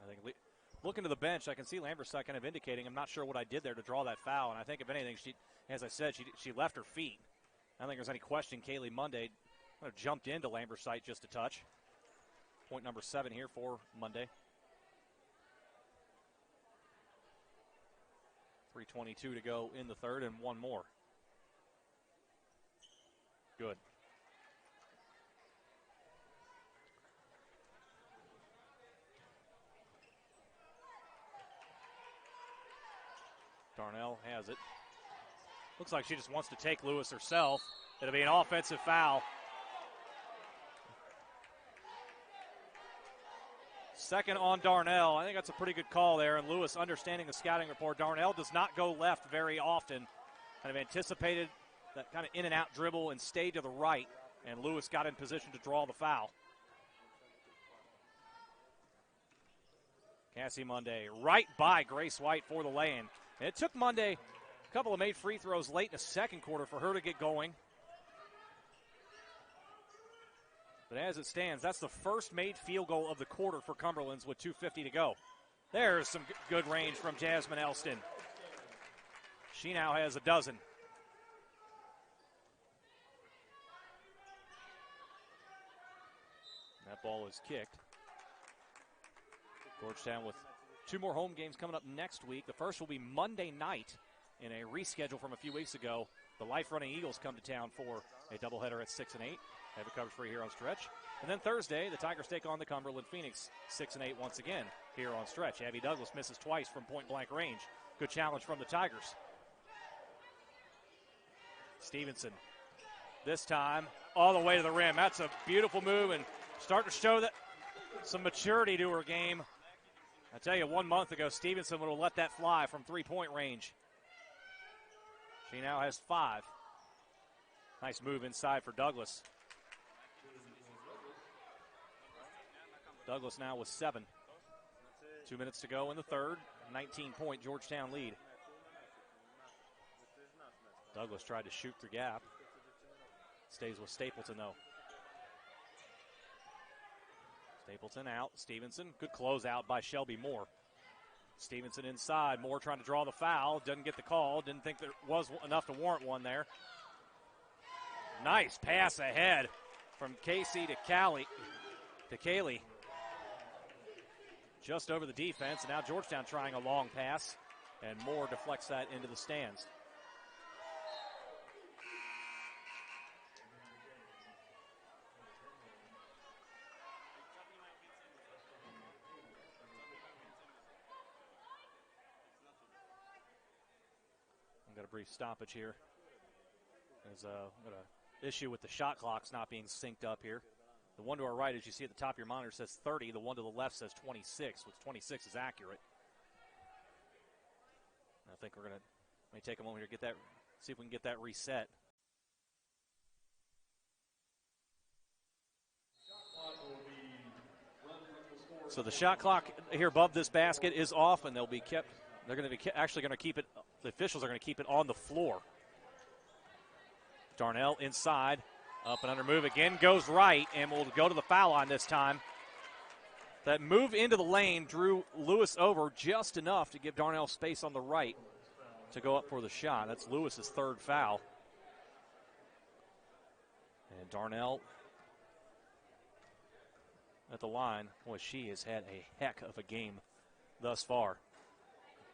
I think looking to the bench, I can see Lamberside kind of indicating, I'm not sure what I did there to draw that foul. And I think, if anything, as I said, she left her feet. I don't think there's any question Kaylee Monday kind of jumped into Lamberside just a touch. Point number 7 here for Monday. 3:22 to go in the third, and one more. Good. Darnell has it. Looks like she just wants to take Lewis herself. It'll be an offensive foul. Second on Darnell. I think that's a pretty good call there. And Lewis, understanding the scouting report, Darnell does not go left very often. Kind of anticipated that kind of in and out dribble and stayed to the right. And Lewis got in position to draw the foul. Cassie Monday right by Grace White for the lay-in. And it took Monday a couple of made free throws late in the second quarter for her to get going. But as it stands, that's the first made field goal of the quarter for Cumberlands with 2:50 to go. There's some good range from Jasmine Elston. She now has a dozen. That ball is kicked. Georgetown with 2 more home games coming up next week. The first will be Monday night in a reschedule from a few weeks ago. The Life Running Eagles come to town for a doubleheader at 6 and 8. Have it covered for you here on Stretch. And then Thursday, the Tigers take on the Cumberland Phoenix 6 and 8 once again here on Stretch. Abby Douglas misses twice from point-blank range. Good challenge from the Tigers. Stevenson, this time all the way to the rim. That's a beautiful move and starting to show that some maturity to her game. I tell you, 1 month ago, Stevenson would have let that fly from three-point range. She now has 5. Nice move inside for Douglas. Douglas now with 7. 2 minutes to go in the third. 19-point Georgetown lead. Douglas tried to shoot the gap. Stays with Stapleton, though. Stapleton out. Stevenson. Good closeout by Shelby Moore. Stevenson inside. Moore trying to draw the foul. Doesn't get the call. Didn't think there was enough to warrant one there. Nice pass ahead from Casey to Kaylee. Just over the defense. And now Georgetown trying a long pass. And Moore deflects that into the stands. Got a brief stoppage here. There's got an issue with the shot clocks not being synced up here. The one to our right, as you see at the top of your monitor, says 30. The one to the left says 26, which 26 is accurate. And I think we're going to may take a moment here to get that, see if we can get that reset. So the shot clock here above this basket is off, and they'll be kept. They're going to be actually going to keep it. The officials are going to keep it on the floor. Darnell inside, up and under move again, goes right, and will go to the foul line this time. That move into the lane drew Lewis over just enough to give Darnell space on the right to go up for the shot. That's Lewis's third foul. And Darnell at the line. Boy, she has had a heck of a game thus far.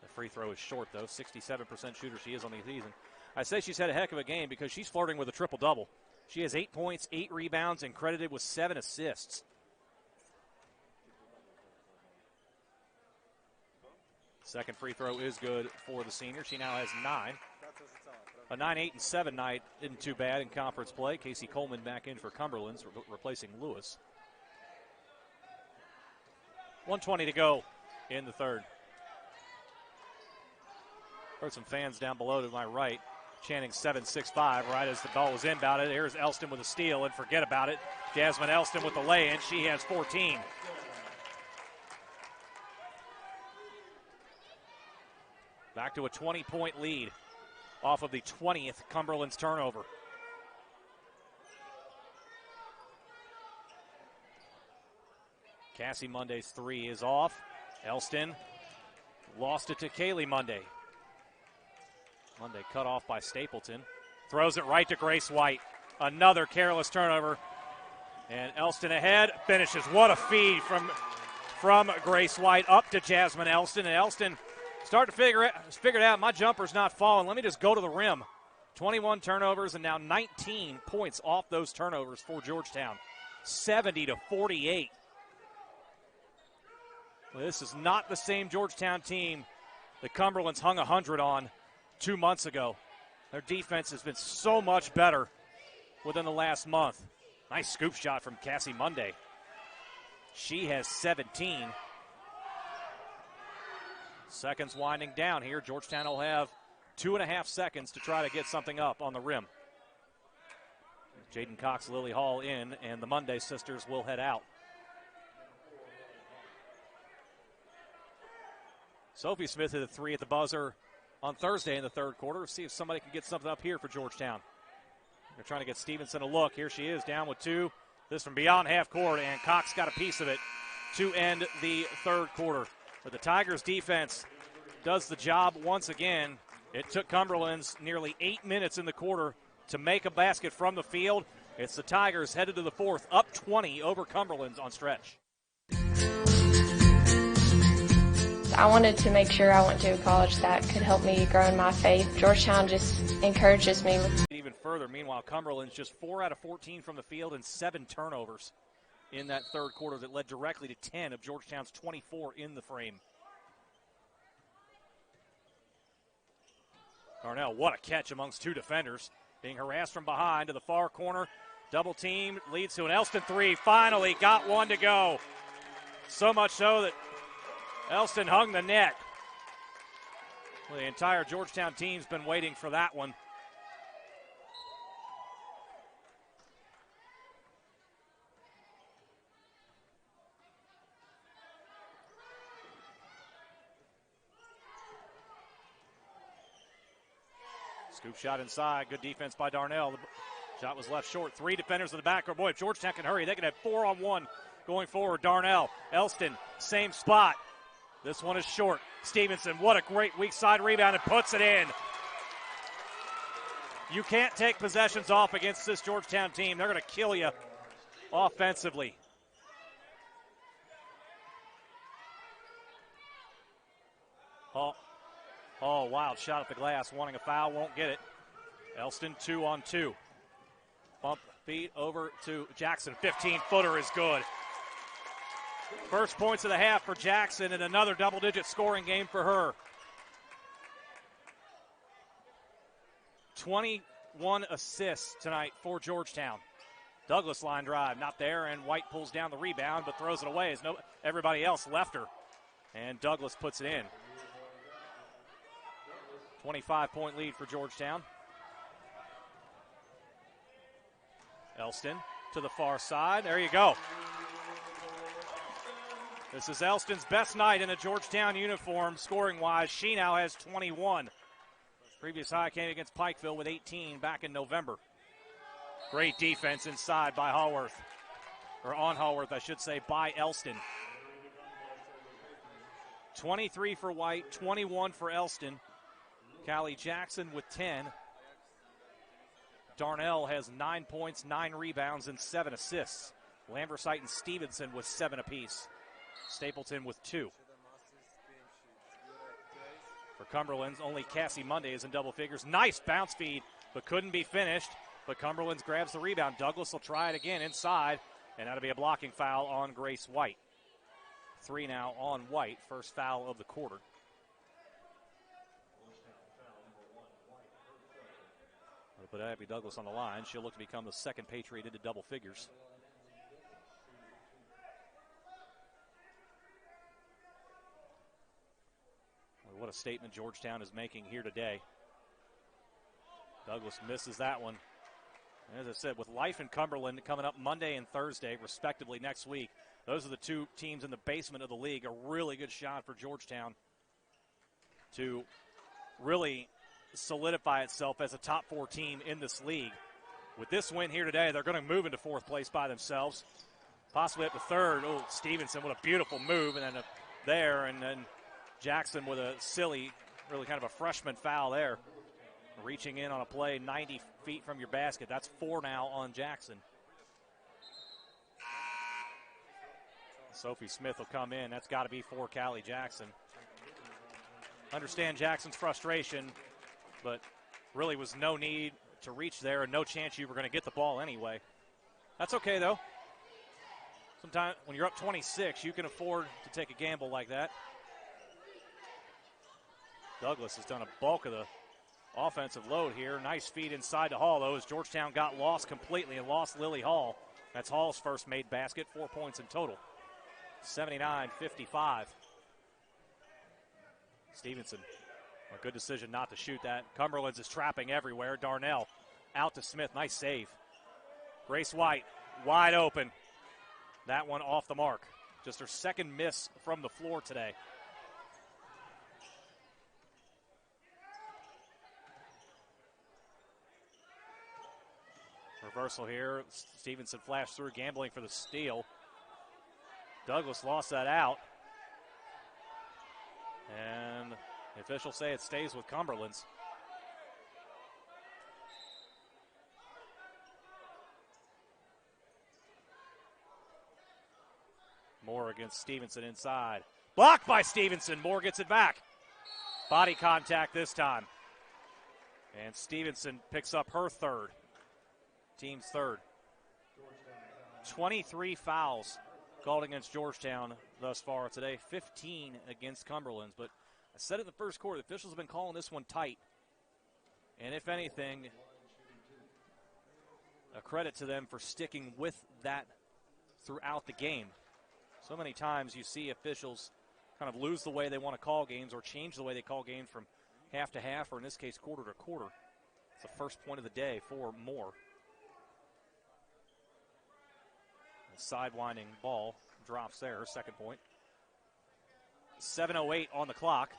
The free throw is short, though. 67% shooter she is on the season. I say she's had a heck of a game because she's flirting with a triple-double. She has 8 points, 8 rebounds, and credited with 7 assists. Second free throw is good for the senior. She now has 9. A 9, 8, and 7 night isn't too bad in conference play. Casey Coleman back in for Cumberland's, replacing Lewis. 1:20 to go in the third. Heard some fans down below to my right chanting 7-6-5 right as the ball was inbounded. Here's Elston with a steal, and forget about it. Jasmine Elston with the lay-in. She has 14. Back to a 20-point lead off of the 20th Cumberland's turnover. Cassie Monday's three is off. Elston Lost it to Kaylee Monday. Monday cut off by Stapleton. Throws it right to Grace White. Another careless turnover. And Elston ahead, finishes. What a feed from Grace White up to Jasmine Elston. And Elston starting to figure it out. My jumper's not falling. Let me just go to the rim. 21 turnovers and now 19 points off those turnovers for Georgetown. 70-48. Well, this is not the same Georgetown team that Cumberland's hung 100 on 2 months ago. Their defense has been so much better within the last month. Nice scoop shot from Cassie Monday. She has 17. Seconds winding down here. Georgetown will have 2.5 seconds to try to get something up on the rim. Jaden Cox, Lily Hall in, and the Monday sisters will head out. Sophie Smith hit a 3 at the buzzer on Thursday in the third quarter. See if somebody can get something up here for Georgetown. They're trying to get Stevenson a look. Here she is, down with 2. This from beyond half court, and Cox got a piece of it to end the third quarter. But the Tigers' defense does the job once again. It took Cumberland's nearly 8 minutes in the quarter to make a basket from the field. It's the Tigers headed to the fourth, up 20 over Cumberland's on stretch. I wanted to make sure I went to a college that could help me grow in my faith. Georgetown just encourages me. Even further, meanwhile, Cumberland's just 4 out of 14 from the field and 7 turnovers in that third quarter that led directly to 10 of Georgetown's 24 in the frame. Darnell, what a catch amongst 2 defenders. Being harassed from behind to the far corner. Double team leads to an Elston 3. Finally got one to go. So much so that Elston hung the net. Well, the entire Georgetown team's been waiting for that one. Scoop shot inside. Good defense by Darnell. The shot was left short. 3 defenders in the back. Boy, if Georgetown can hurry, they can have 4-on-1 going forward. Darnell, Elston, same spot. This one is short. Stevenson, what a great weak side rebound, and puts it in. You can't take possessions off against this Georgetown team. They're going to kill you offensively. Oh, wild shot at the glass, wanting a foul, won't get it. Elston 2-on-2. Bump feet over to Jackson. 15-footer is good. First points of the half for Jackson, and another double-digit scoring game for her. 21 assists tonight for Georgetown. Douglas line drive, not there, and White pulls down the rebound but throws it away as everybody else left her. And Douglas puts it in. 25-point lead for Georgetown. Elston to the far side. There you go. This is Elston's best night in a Georgetown uniform, scoring-wise. She now has 21. Previous high came against Pikeville with 18 back in November. Great defense inside by Hallworth. Or on Hallworth, I should say, by Elston. 23 for White, 21 for Elston. Callie Jackson with 10. Darnell has 9 points, 9 rebounds, and 7 assists. Lambersite and Stevenson with 7 apiece. Stapleton with 2. For Cumberland's, only Cassie Monday is in double figures. Nice bounce feed, but couldn't be finished. But Cumberland's grabs the rebound. Douglas will try it again inside, and that'll be a blocking foul on Grace White. 3 now on White, first foul of the quarter. But Abby Douglas on the line. She'll look to become the second Patriot into double figures. Well, what a statement Georgetown is making here today. Douglas misses that one. And as I said, with Life and Cumberland coming up Monday and Thursday, respectively, next week, those are the 2 teams in the basement of the league. A really good shot for Georgetown to really solidify itself as a top 4 team in this league. With this win here today, they're going to move into 4th place by themselves, possibly up to 3rd. Oh, Stevenson, what a beautiful move, and then there, and then Jackson with a silly, really kind of a freshman foul there. Reaching in on a play 90 feet from your basket. That's 4 now on Jackson. Sophie Smith will come in. That's got to be for Callie Jackson. Understand Jackson's frustration, but really was no need to reach there and no chance you were going to get the ball anyway. That's okay, though. Sometimes when you're up 26, you can afford to take a gamble like that. Douglas has done a bulk of the offensive load here. Nice feed inside to Hall, though, as Georgetown got lost completely and lost Lily Hall. That's Hall's first made basket, 4 points in total. 79-55. Stevenson, a good decision not to shoot that. Cumberlands is trapping everywhere. Darnell out to Smith. Nice save. Grace White wide open. That one off the mark. Just her second miss from the floor today. Reversal here. Stevenson flashed through, gambling for the steal. Douglas lost that out. And the officials say it stays with Cumberlands. Moore against Stevenson inside. Blocked by Stevenson. Moore gets it back. Body contact this time. And Stevenson picks up her third. Team's third. 23 fouls called against Georgetown thus far today. 15 against Cumberlands. But I said it in the first quarter, the officials have been calling this one tight. And if anything, a credit to them for sticking with that throughout the game. So many times you see officials kind of lose the way they want to call games or change the way they call games from half to half, or in this case, quarter to quarter. It's the first point of the day for Moore. Sidewinding ball drops there, second point. 7:08 on the clock.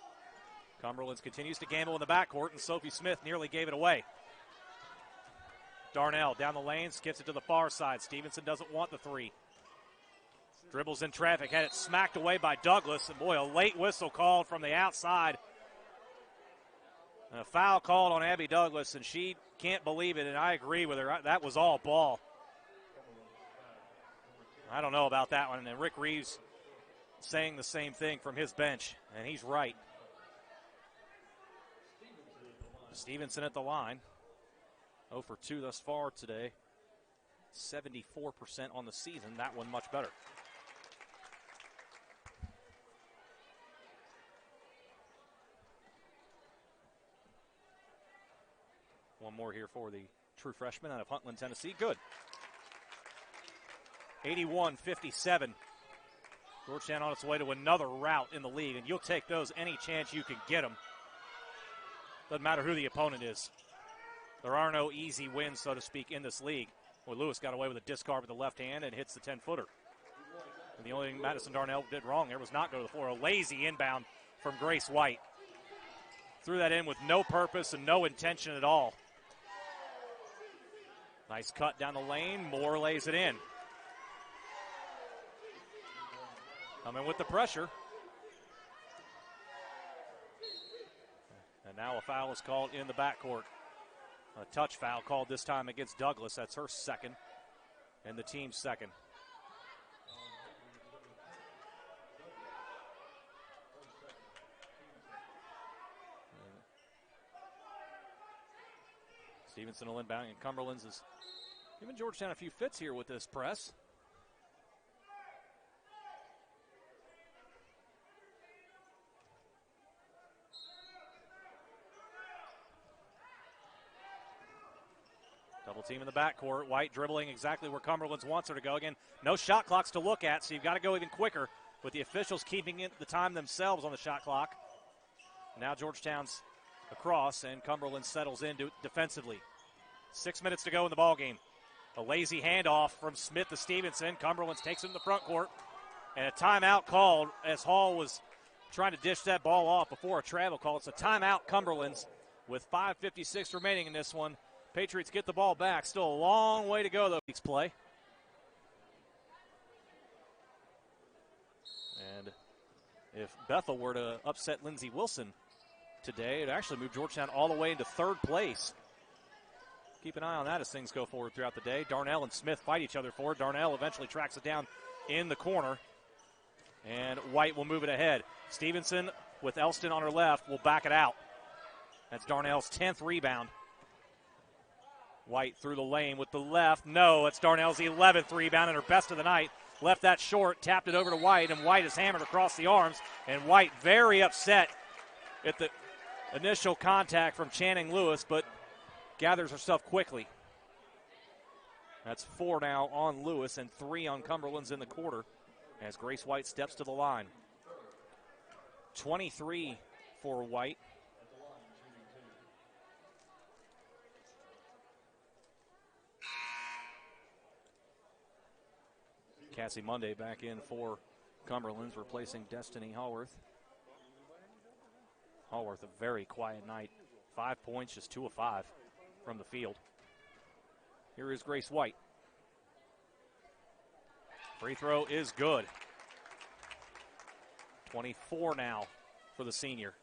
Cumberlands continues to gamble in the backcourt, and Sophie Smith nearly gave it away. Darnell down the lane, skips it to the far side. Stevenson doesn't want the three. Dribbles in traffic, had it smacked away by Douglas, and boy, a late whistle called from the outside. And a foul called on Abby Douglas, and she can't believe it, and I agree with her. That was all ball. I don't know about that one. And Rick Reeves saying the same thing from his bench, and he's right. Stevenson at the line. 0 for 2 thus far today. 74% on the season. That one much better. One more here for the true freshman out of Huntland, Tennessee. Good. 81-57. Georgetown on its way to another rout in the league, and you'll take those any chance you can get them. Doesn't matter who the opponent is. There are no easy wins, so to speak, in this league. Well, Lewis got away with a discard with the left hand and hits the 10-footer. And the only thing Madison Darnell did wrong there was not go to the floor. A lazy inbound from Grace White. Threw that in with no purpose and no intention at all. Nice cut down the lane. Moore lays it in. Coming with the pressure. And now a foul is called in the backcourt. A touch foul called this time against Douglas. That's her second and the team's second. Stevenson will inbound, and Cumberlands is giving Georgetown a few fits here with this press. Double team in the backcourt. White dribbling exactly where Cumberlands wants her to go. Again, no shot clocks to look at, so you've got to go even quicker with the officials keeping it the time themselves on the shot clock. Now Georgetown's across, and Cumberland settles in defensively. 6 minutes to go in the ballgame. A lazy handoff from Smith to Stevenson. Cumberland takes it in the front court. And a timeout called as Hall was trying to dish that ball off before a travel call. It's a timeout, Cumberland's, with 5:56 remaining in this one. Patriots get the ball back. Still a long way to go, though. Play. And If Bethel were to upset Lindsey Wilson today, it actually moved Georgetown all the way into third place. Keep an eye on that as things go forward throughout the day. Darnell and Smith fight each other for it. Darnell eventually tracks it down in the corner, and White will move it ahead. Stevenson with Elston on her left will back it out. That's Darnell's 10th rebound. White through the lane with the left. No, it's Darnell's 11th rebound and her best of the night. Left that short, tapped it over to White, and White is hammered across the arms. And White very upset at the initial contact from Channing Lewis, but gathers herself quickly. That's 4 now on Lewis and 3 on Cumberlands in the quarter as Grace White steps to the line. 23 for White. Cassie Monday back in for Cumberlands, replacing Destiny Hallworth. Hallworth, a very quiet night. 5 points, just 2 of 5 from the field. Here is Grace White. Free throw is good. 24 now for the senior.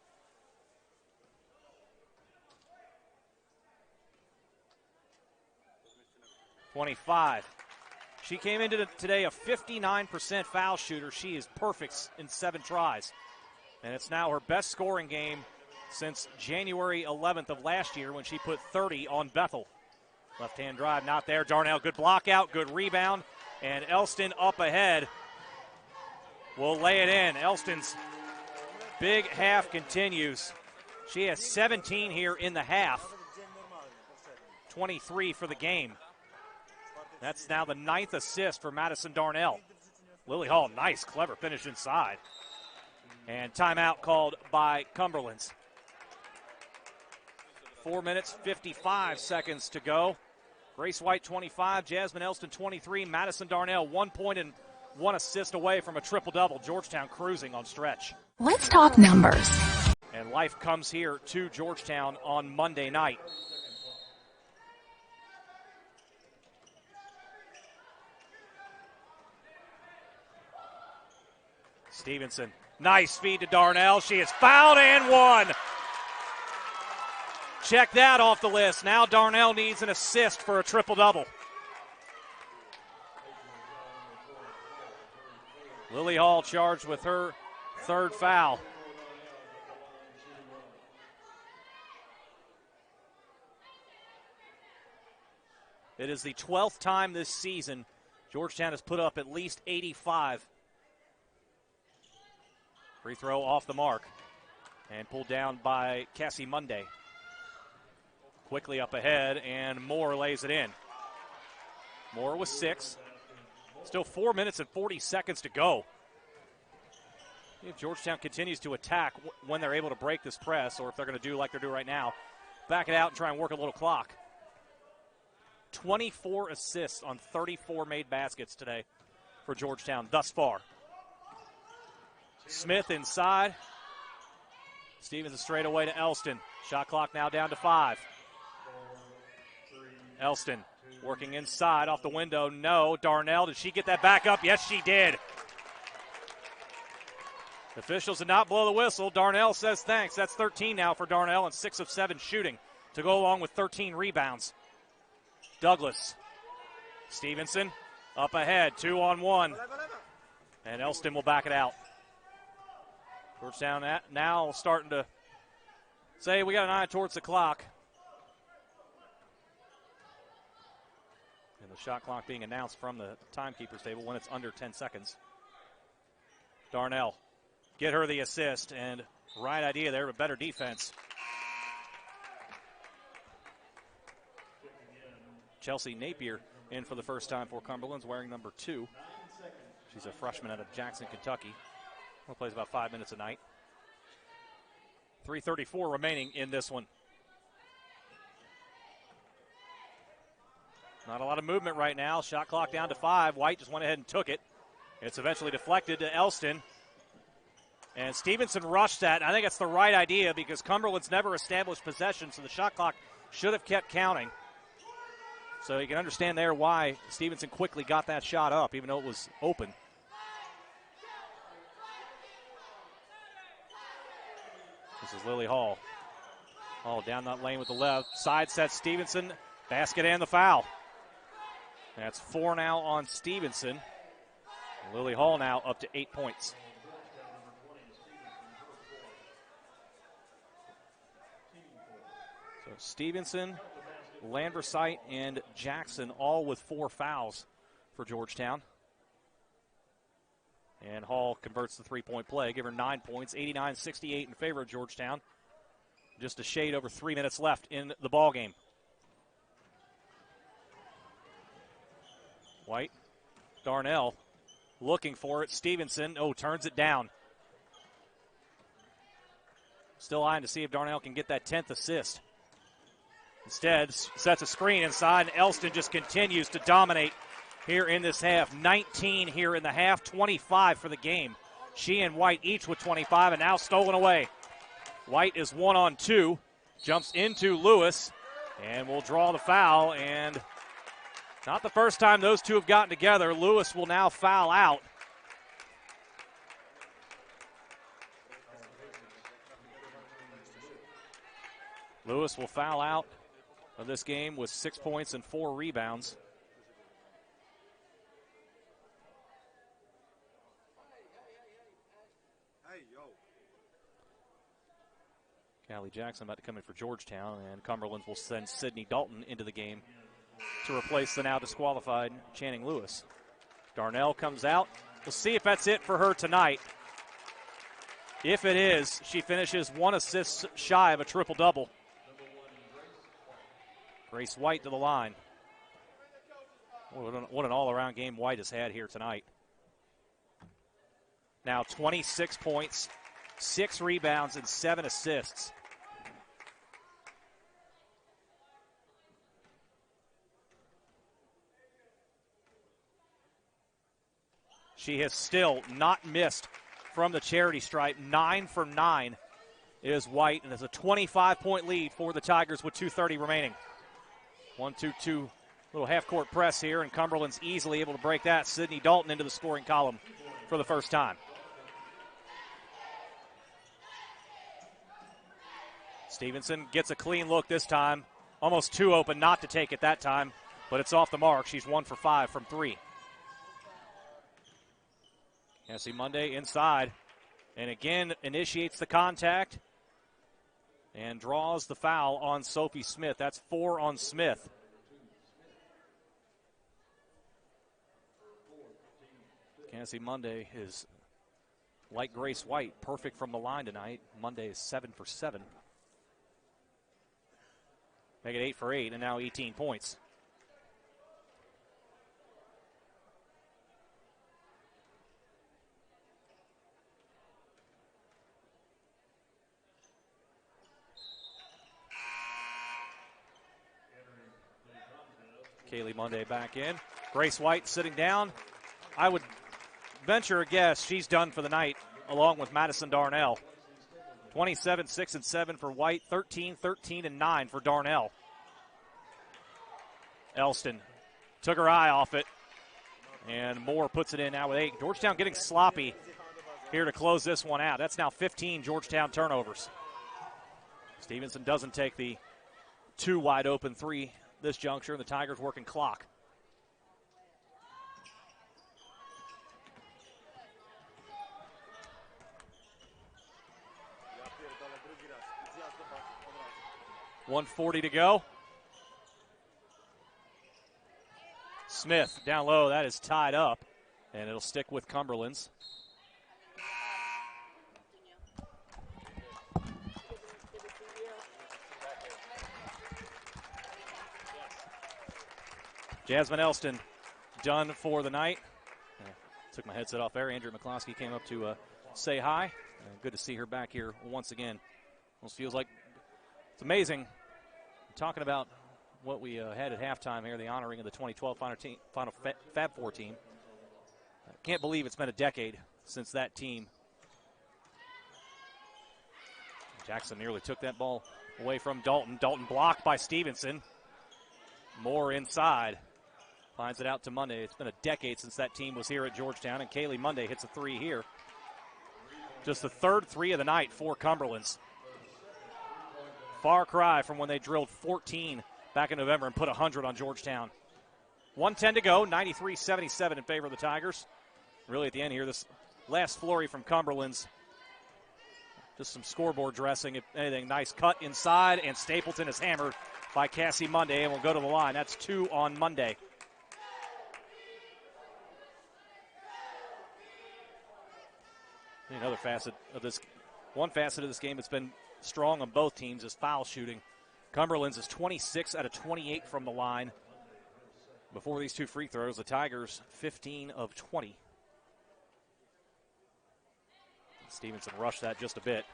.25. She came into today a 59% foul shooter. She is perfect in 7 tries. And it's now her best scoring game since January 11th of last year when she put 30 on Bethel. Left-hand drive, not there. Darnell, good block out, good rebound. And Elston up ahead will lay it in. Elston's big half continues. She has 17 here in the half. 23 for the game. That's now the 9th assist for Madison Darnell. Lily Hall, nice, clever finish inside. And timeout called by Cumberlands. 4 minutes, 55 seconds to go. Grace White, 25. Jasmine Elston, 23. Madison Darnell, 1 point and 1 assist away from a triple-double. Georgetown cruising on stretch. Let's talk numbers. And life comes here to Georgetown on Monday night. Stevenson, nice feed to Darnell. She is fouled and won. Check that off the list. Now Darnell needs an assist for a triple-double. Lily Hall charged with her 3rd foul. It is the 12th time this season Georgetown has put up at least 85. Free throw off the mark and pulled down by Cassie Monday. Quickly up ahead, and Moore lays it in. Moore with 6. Still 4 minutes and 40 seconds to go. If Georgetown continues to attack when they're able to break this press, or if they're going to do like they're doing right now, back it out and try and work a little clock. 24 assists on 34 made baskets today for Georgetown thus far. Smith inside. Stevens straight away to Elston. Shot clock now down to 5. Elston working inside off the window. No. Darnell, did she get that back up? Yes, she did. Officials did not blow the whistle. Darnell says thanks. That's 13 now for Darnell and 6 of 7 shooting to go along with 13 rebounds. Douglas. Stevenson up ahead. 2-on-1. And Elston will back it out. Georgetown now starting to say we got an eye towards the clock. And the shot clock being announced from the timekeeper's table when it's under 10 seconds. Darnell, get her the assist, and right idea there, but better defense. Chelsea Napier in for the first time for Cumberland's, wearing number 2. She's a freshman out of Jackson, Kentucky. Plays about 5 minutes a night. 3:34 remaining in this one. Not a lot of movement right now. Shot clock down to 5. White just went ahead and took it. It's eventually deflected to Elston. And Stevenson rushed that. I think it's the right idea because Cumberland's never established possession, so the shot clock should have kept counting. So you can understand there why Stevenson quickly got that shot up, even though it was open. This is Lily Hall. Hall down that lane with the left. Side set Stevenson. Basket and the foul. That's 4 now on Stevenson. Lily Hall now up to 8 points. So Stevenson, Landversite, and Jackson all with 4 fouls for Georgetown. And Hall converts the three-point play. Give her 9 points, 89-68 in favor of Georgetown. Just a shade over 3 minutes left in the ballgame. White, Darnell looking for it. Stevenson, turns it down. Still eyeing to see if Darnell can get that 10th assist. Instead, sets a screen inside, and Elston just continues to dominate here in this half. 19 here in the half, 25 for the game. She and White each with 25, and now stolen away. White is 1-on-2, jumps into Lewis, and will draw the foul, and not the first time those two have gotten together. Lewis will now foul out. Lewis will foul out of this game with 6 points and 4 rebounds. Callie Jackson about to come in for Georgetown, and Cumberlands will send Sydney Dalton into the game to replace the now disqualified Channing Lewis. Darnell comes out. We'll see if that's it for her tonight. If it is, she finishes 1 assist shy of a triple-double. Grace White to the line. What an all-around game White has had here tonight. Now 26 points, 6 rebounds, and 7 assists. She has still not missed from the charity stripe. 9 for 9 is White, and it's a 25-point lead for the Tigers with 2:30 remaining. 1-2-2 little half-court press here, and Cumberland's easily able to break that. Sydney Dalton into the scoring column for the first time. Stevenson gets a clean look this time. Almost too open not to take it that time, but it's off the mark. She's 1 for 5 from 3. Cassie Monday inside, and again initiates the contact and draws the foul on Sophie Smith. That's 4 on Smith. Cassie Monday is like Grace White, perfect from the line tonight. Monday is 7 for 7. Make it 8 for 8, and now 18 points. Kaylee Monday back in. Grace White sitting down. I would venture a guess she's done for the night, along with Madison Darnell. 27, 6, and 7 for White. 13, 13, and 9 for Darnell. Elston took her eye off it, and Moore puts it in now with 8. Georgetown getting sloppy here to close this one out. That's now 15 Georgetown turnovers. Stevenson doesn't take the 2 wide open 3 this juncture, and the Tigers working clock. .140 to go. Smith down low. That is tied up, and it'll stick with Cumberlands. Jasmine Elston done for the night. Took my headset off there. Andrew McCloskey came up to say hi. Good to see her back here once again. Almost feels like it's amazing. Talking about what we had at halftime here, the honoring of the 2012 final Fab Four team. I can't believe it's been a decade since that team. Jackson nearly took that ball away from Dalton. Dalton blocked by Stevenson. Moore inside. Finds it out to Monday. It's been a decade since that team was here at Georgetown, and Kaylee Monday hits a 3 here. Just the third 3 of the night for Cumberlands. Far cry from when they drilled 14 back in November and put 100 on Georgetown. 1:10 to go, 93-77 in favor of the Tigers. Really at the end here, this last flurry from Cumberlands. Just some scoreboard dressing, if anything. Nice cut inside, and Stapleton is hammered by Cassie Monday and will go to the line. That's 2 on Monday. Another facet of this, one facet of this game that's been strong on both teams is foul shooting. Cumberlands is 26 out of 28 from the line. Before these two free throws, the Tigers 15 of 20. Stevenson rushed that just a bit.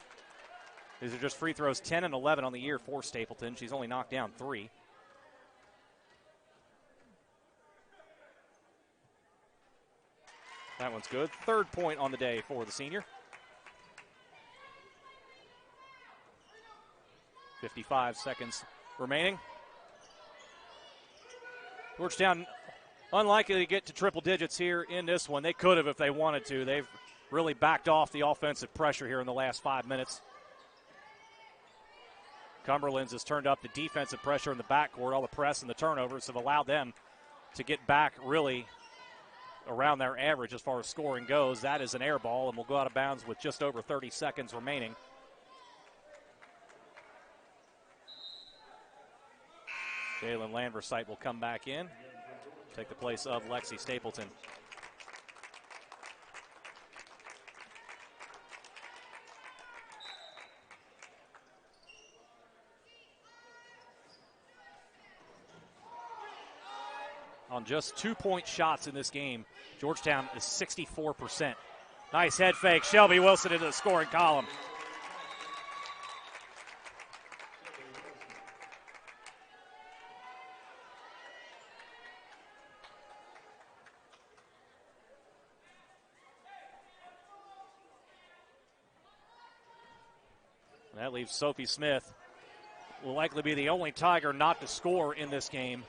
These are just free throws, 10 and 11 on the year for Stapleton. She's only knocked down 3. That one's good. 3rd point on the day for the senior. 55 seconds remaining. Georgetown unlikely to get to triple digits here in this one. They could have if they wanted to. They've really backed off the offensive pressure here in the last 5 minutes. Cumberlands has turned up the defensive pressure in the backcourt. All the press and the turnovers have allowed them to get back really around their average as far as scoring goes. That is an air ball and will go out of bounds with just over 30 seconds remaining. Jalen Landversite will come back in, take the place of Lexi Stapleton. On just 2-point shots in this game, Georgetown is 64%. Nice head fake. Shelby Wilson into the scoring column. That leaves Sophie Smith, will likely be the only Tiger not to score in this game.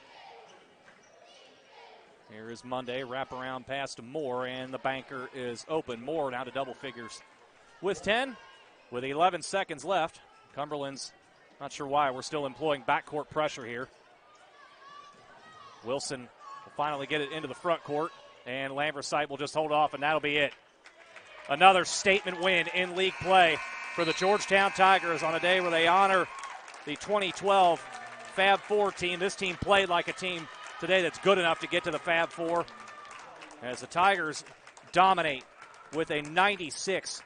Here is Monday, wraparound pass to Moore, and the banker is open. Moore now to double figures with 10, with 11 seconds left. Cumberland's, not sure why, we're still employing backcourt pressure here. Wilson will finally get it into the front court, and Landversite will just hold off, and that'll be it. Another statement win in league play for the Georgetown Tigers on a day where they honor the 2012 Fab Four team. This team played like a team today that's good enough to get to the Fab Four, as the Tigers dominate with a 96-7